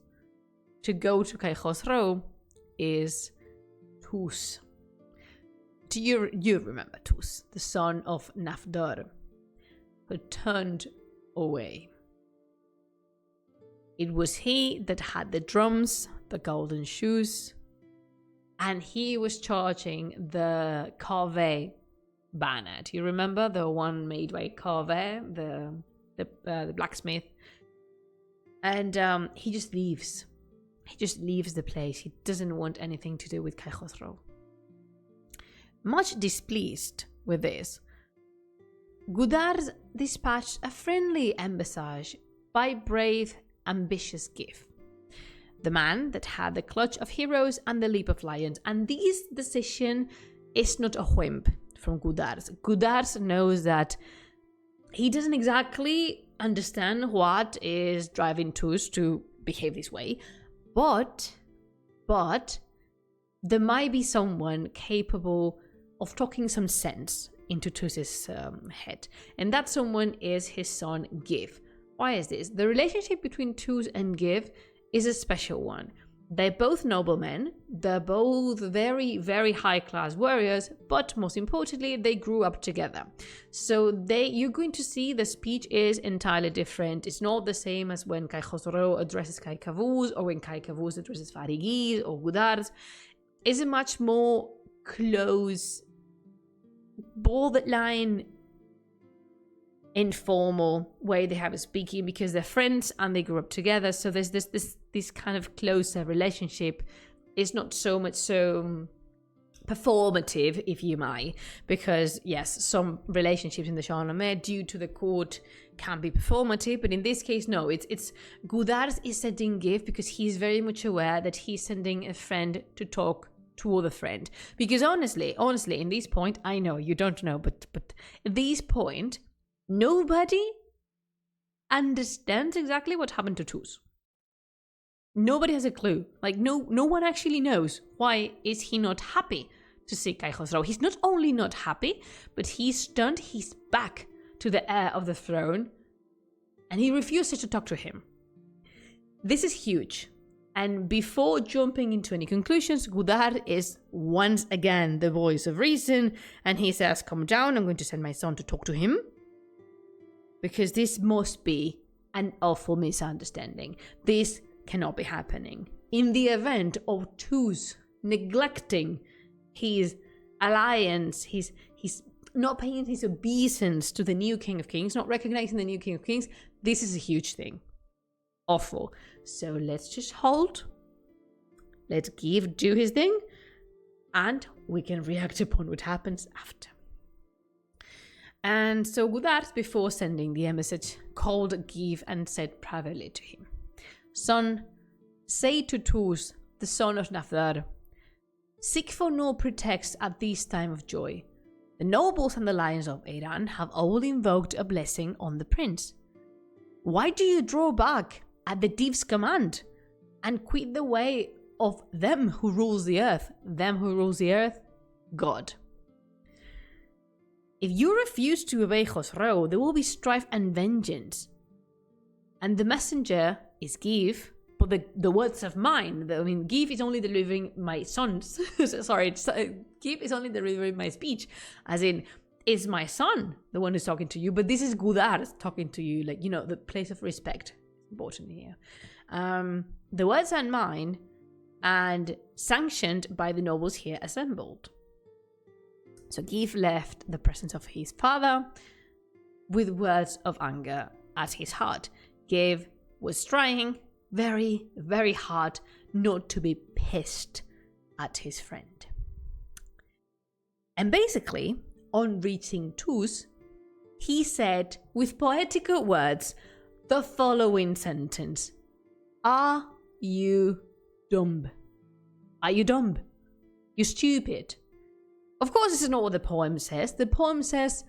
to go to Kai Khosrow is Tus. Do you remember Tus, the son of Nafdar, who turned away? It was he that had the drums, the golden shoes, and he was charging the Kaveh banner. Do you remember the one made by Kaveh, the blacksmith? And he just leaves. He just leaves the place. He doesn't want anything to do with Kai Khosrow. Much displeased with this, Gudars dispatched a friendly embassage by brave, ambitious Giv, the man that had the clutch of heroes and the leap of lions. And this decision is not a whim from Gudars. Gudars knows that he doesn't exactly understand what is driving Tus to behave this way, but there might be someone capable of talking some sense into Tus's head, and that someone is his son Giv. Why is this? The relationship between Tus and Giv is a special one. They're both noblemen, they're both very, very high-class warriors, but most importantly, they grew up together. So you're going to see the speech is entirely different. It's not the same as when Kai Khosrow addresses Kai Kavuz, or when Kai Kavuz addresses Farigiz or Gudars. It's a much more close, borderline informal way they have of speaking, because they're friends and they grew up together. So there's this kind of closer relationship. It's not so much so performative, if you might, because yes, some relationships in the Shāh-nāmeh due to the court can be performative, but in this case, no. It's Gudars is sending Giv because he's very much aware that he's sending a friend to talk to other friend. Because honestly, in this point, I know you don't know, but at this point, nobody understands exactly what happened to Tus. Nobody has a clue. Like, no one actually knows why is he not happy to see Kai Khosrow. He's not only not happy, but he's stunned. He's back to the heir of the throne, and he refuses to talk to him. This is huge. And before jumping into any conclusions, Gudar is once again the voice of reason, and he says, "Calm down, I'm going to send my son to talk to him, because this must be an awful misunderstanding. This cannot be happening. In the event of Tus neglecting his alliance, he's not paying his obeisance to the new King of Kings, not recognizing the new King of Kings, this is a huge thing. Awful. So let's just hold. Let's do his thing, and we can react upon what happens after." And so Gudars, before sending the embassage, called Giv and said privately to him, "Son, say to Tus, the son of Nafdar, seek for no pretext at this time of joy. The nobles and the lions of Iran have all invoked a blessing on the prince. Why do you draw back at the Div's command and quit the way of them who rules the earth. Them who rules the earth? God. If you refuse to obey Khosrow, there will be strife and vengeance. And the messenger is Give, but the words of mine, Give is only delivering my son's, Give is only delivering my speech, as in, is my son the one who's talking to you, but this is Gudar talking to you, the place of respect. Important here. The words are mine and sanctioned by the nobles here assembled. So Give left the presence of his father with words of anger at his heart. Give was trying very, very hard not to be pissed at his friend. And basically, on reaching Tus, he said with poetical words the following sentence: Are you dumb? Are you dumb? You stupid? Of course, this is not what the poem says. The poem says,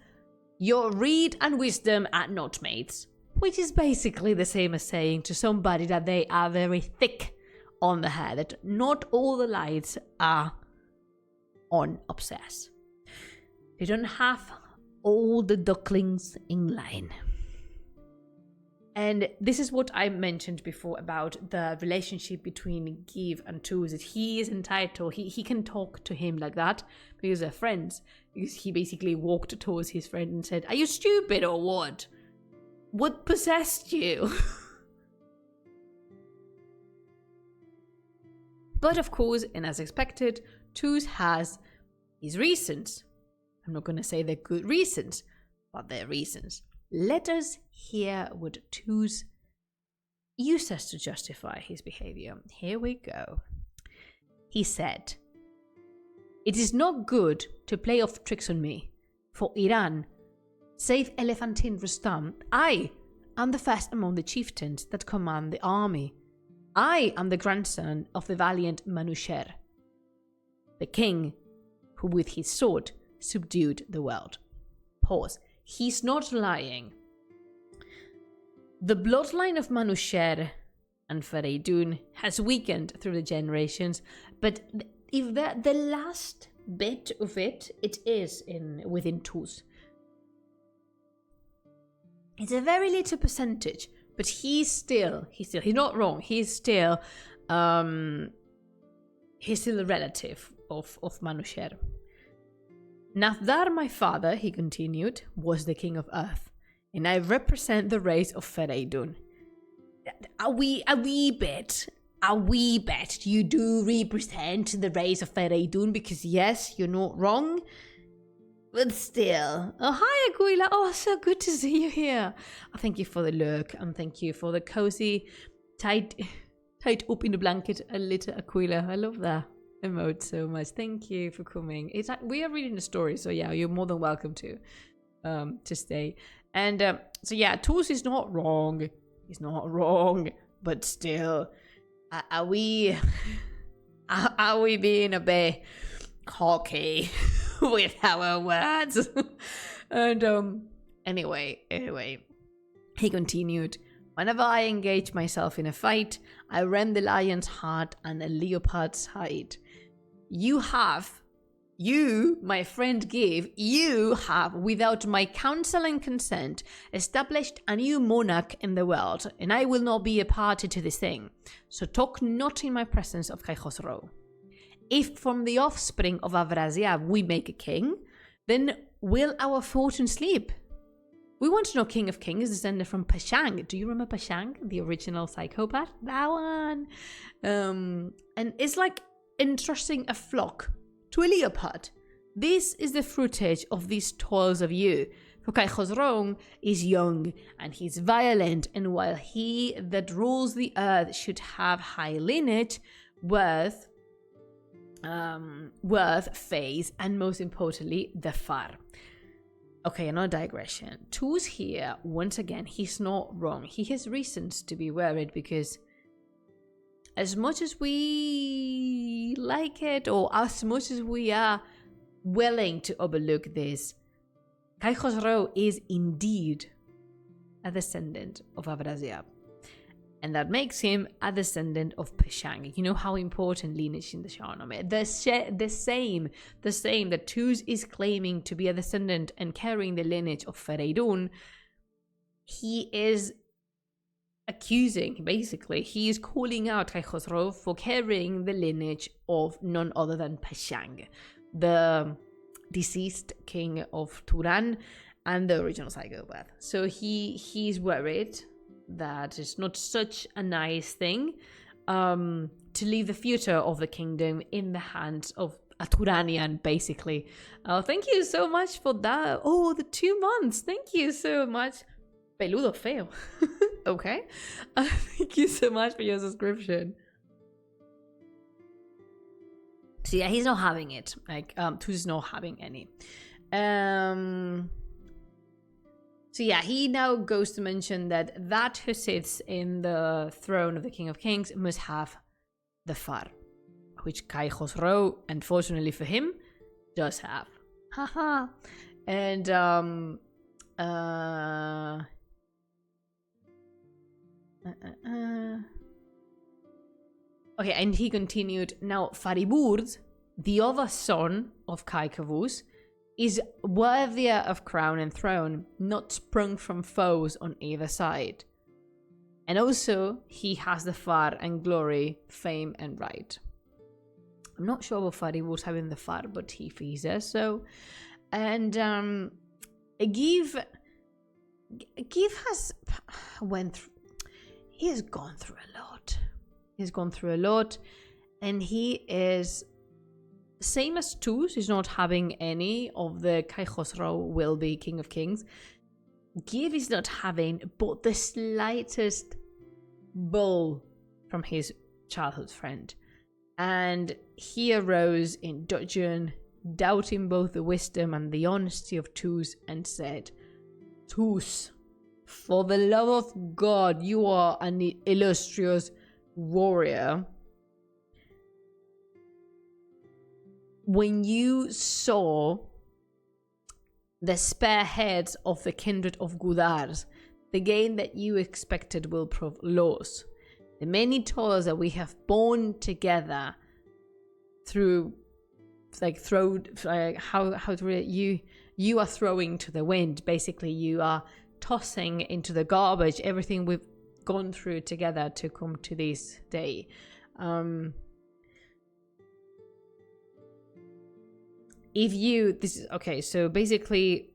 your reed and wisdom are not mates, which is basically the same as saying to somebody that they are very thick on the hair, that not all the lights are on obsess. They don't have all the ducklings in line. And this is what I mentioned before about the relationship between Give and Tus, that he is entitled, he can talk to him like that because they're friends. Because he basically walked towards his friend and said, are you stupid or what? What possessed you? But of course, and as expected, Tus has his reasons. I'm not going to say they're good reasons, but they're reasons. Let us hear what Tus uses to justify his behavior. Here we go. He said, it is not good to play off tricks on me. For Iran, save Elephantine Rustam, I am the first among the chieftains that command the army. I am the grandson of the valiant Manusher, the king who with his sword subdued the world. Pause. He's not lying. The bloodline of Manusher and Fereydun has weakened through the generations, but if the last bit of it is within Tus. It's a very little percentage, but he's not wrong. He's still a relative of Manusher. Nafdar, my father, he continued, was the king of earth, and I represent the race of Fereydun. A wee bit, you do represent the race of Fereydun, because yes, you're not wrong, but still. Oh, hi, Aquila. Oh, so good to see you here. Thank you for the look, and thank you for the cozy, tight up in the blanket, a little Aquila. I love that emote so much. Thank you for coming. We are reading the story, so yeah, you're more than welcome to stay. And so yeah, Tus is not wrong. He's not wrong, but still, are we being a bit cocky with our words? And anyway, he continued. Whenever I engage myself in a fight, I rend the lion's heart and a leopard's hide. You, my friend Give, you have, without my counsel and consent, established a new monarch in the world, and I will not be a party to this thing. So talk not in my presence of Kai Khosrow. If from the offspring of Afrasiab we make a king, then will our fortune sleep? We want to know King of Kings, descended from Pashang. Do you remember Pashang, the original psychopath? That one. And it's like entrusting a flock to a leopard. This is the fruitage of these toils of you. For Kai Khosrow is young and he's violent, and while he that rules the earth should have high lineage, worth, phase, and most importantly, the far. Okay, another digression. Tus here, once again, he's not wrong. He has reasons to be worried, because as much as we like it, or as much as we are willing to overlook this, Kai Khosrow is indeed a descendant of Afrasiab. And that makes him a descendant of Peshang. You know how important lineage in the Shāh-nāmeh. The same that Tus is claiming to be a descendant and carrying the lineage of Fereydun. He is accusing, basically, he is calling out Kai Khosrow for carrying the lineage of none other than Peshang, the deceased king of Turan and the original psychopath. So he's worried that it's not such a nice thing to leave the future of the kingdom in the hands of a Turanian, basically. Thank you so much for that. Oh, the 2 months. Thank you so much. Peludo feo. Okay. Thank you so much for your subscription. So yeah, he's not having it. Like, Tus is not having any. So yeah, he now goes to mention that who sits in the throne of the King of Kings must have the far, which Kai Khosrow, unfortunately for him, does have. Haha. And okay, and he continued, now Fariburd, the other son of Kai Kavus, is worthier of crown and throne, not sprung from foes on either side. And also, he has the far and glory, fame and right. I'm not sure about Fariburd having the far, but he says so. And Give has he has gone through a lot. He's gone through a lot, and he is same as Tus. He's not having any of the Kai Khosrow will be King of Kings. Give is not having but the slightest bull from his childhood friend, and he arose in dudgeon, doubting both the wisdom and the honesty of Tus, and said, Tus, for the love of God, you are an illustrious warrior. When you saw the spearheads of the kindred of Gudars, the gain that you expected will prove loss. The many toils that we have borne together through, you are throwing to the wind. Basically, you are tossing into the garbage everything we've gone through together to come to this day. So basically,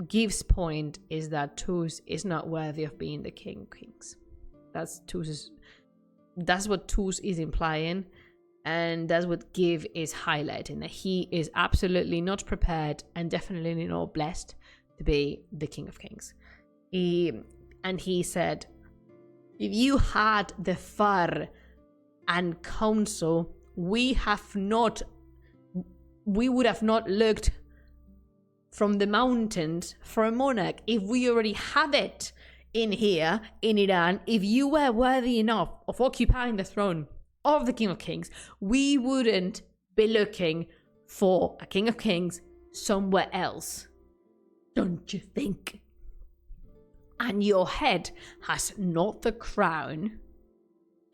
Give's point is that Tus is not worthy of being the King of Kings. That's what Tus is implying, and that's what Give is highlighting, that he is absolutely not prepared and definitely not blessed to be the King of Kings. He said, if you had the far and counsel, we would have not looked from the mountains for a monarch. If we already have it in here, in Iran, if you were worthy enough of occupying the throne of the King of Kings, we wouldn't be looking for a King of Kings somewhere else. Don't you think? And your head has not the crown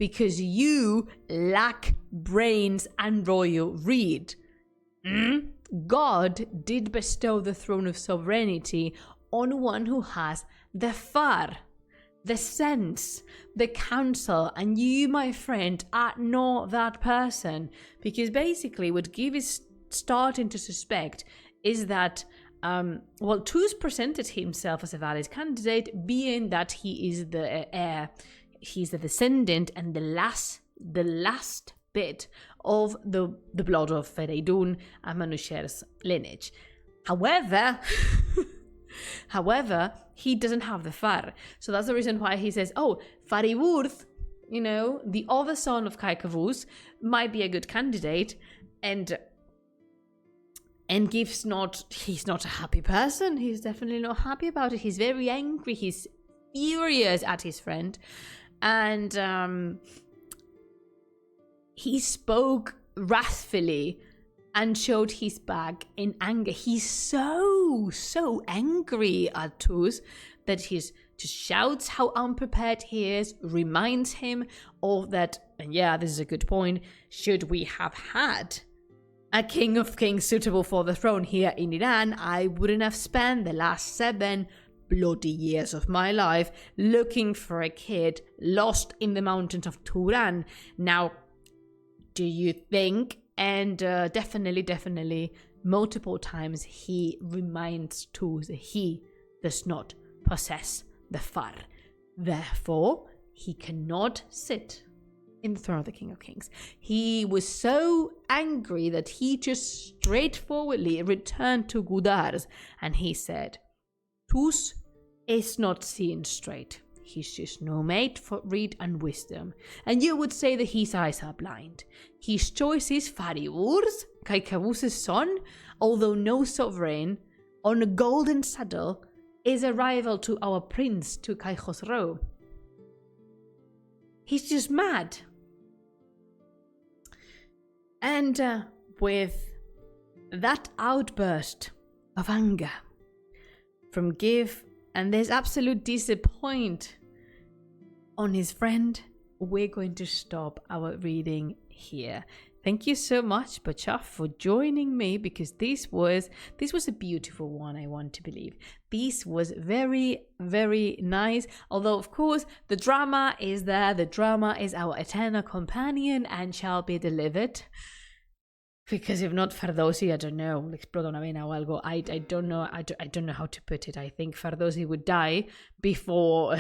because you lack brains and royal reed. God did bestow the throne of sovereignty on one who has the far, the sense, the counsel, and you, my friend, are not that person. Because basically what Give is starting to suspect is that Tus presented himself as a valid candidate, being that he is the heir, he's the descendant and the last bit of the blood of Fereydun and Manusher's lineage. However, he doesn't have the far. So that's the reason why he says, Fariburd, the other son of Kai Kavus, might be a good candidate, and he's not a happy person. He's definitely not happy about it. He's very angry. He's furious at his friend. And he spoke wrathfully and showed his back in anger. He's so angry at Tus that he's just shouts how unprepared he is, reminds him of that, and yeah, this is a good point, should we have had a king of kings suitable for the throne here in Iran, I wouldn't have spent the last 7 bloody years of my life looking for a kid lost in the mountains of Turan. Now, do you think, and definitely multiple times he reminds Tuz he does not possess the far, therefore he cannot sit in the throne of the King of Kings. He was so angry that he just straightforwardly returned to Gudars and he said, Tuz is not seeing straight. He's just no mate for read and wisdom. And you would say that his eyes are blind. His choice is Fariurs, Kaikabus's son, although no sovereign, on a golden saddle, is a rival to our prince, to Kai Khosrow. He's just mad. And with that outburst of anger from Give and this absolute disappointment on his friend, we're going to stop our reading here. Thank you so much, Bacha, for joining me, because this was a beautiful one, I want to believe. This was very, very nice. Although, of course, the drama is there. The drama is our eternal companion and shall be delivered. Because if not Ferdowsi, I don't know, explode una vena o algo. I don't know. I don't know how to put it. I think Ferdowsi would die before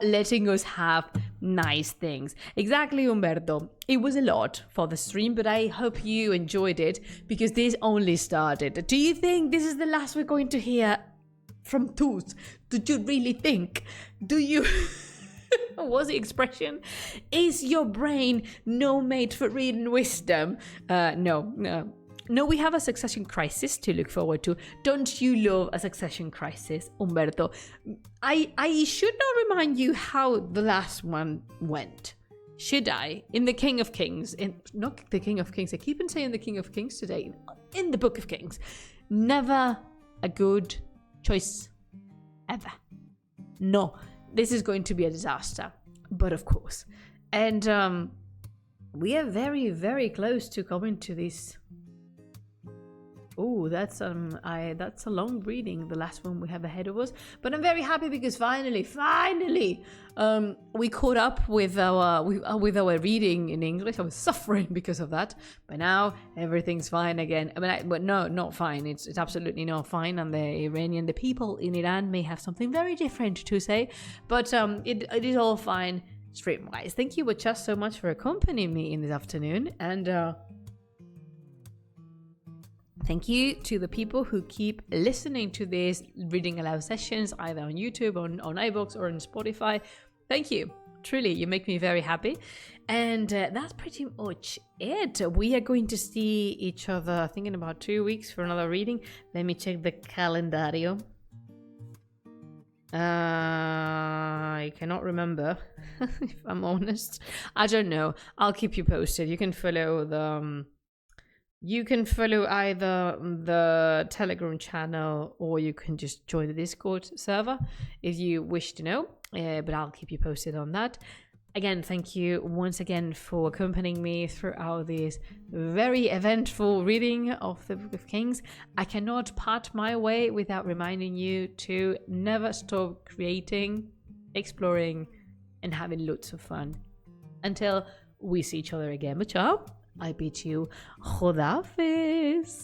letting us have nice things. Exactly, Umberto. It was a lot for the stream, but I hope you enjoyed it, because this only started. Do you think this is the last we're going to hear from Tuz? Do you really think? Do you... What was the expression? Is your brain no made for reading wisdom? No, we have a succession crisis to look forward to. Don't you love a succession crisis, Umberto? I should not remind you how the last one went, should I? In the King of Kings, not the King of Kings, I keep on saying the King of Kings today, in the Book of Kings. Never a good choice, ever. No. This is going to be a disaster, but of course. And we are very, very close to coming to this. Oh, that's a long reading, the last one we have ahead of us. But I'm very happy because finally, we caught up with our reading in English. I was suffering because of that, but now everything's fine again. But no, not fine. It's absolutely not fine. And the people in Iran may have something very different to say, but it is all fine stream-wise. Thank you, Wacha, so much for accompanying me in this afternoon, and thank you to the people who keep listening to these reading aloud sessions, either on YouTube, on iVoox, or on Spotify. Thank you. Truly, you make me very happy. And that's pretty much it. We are going to see each other, I think, in about 2 weeks for another reading. Let me check the calendario. I cannot remember, if I'm honest. I don't know. I'll keep you posted. You can follow the... You can follow either the Telegram channel, or you can just join the Discord server if you wish to know, but I'll keep you posted on that. Again, thank you once again for accompanying me throughout this very eventful reading of the Book of Kings. I cannot part my way without reminding you to never stop creating, exploring, and having lots of fun. Until we see each other again. But ciao. I bid you Khudafiz.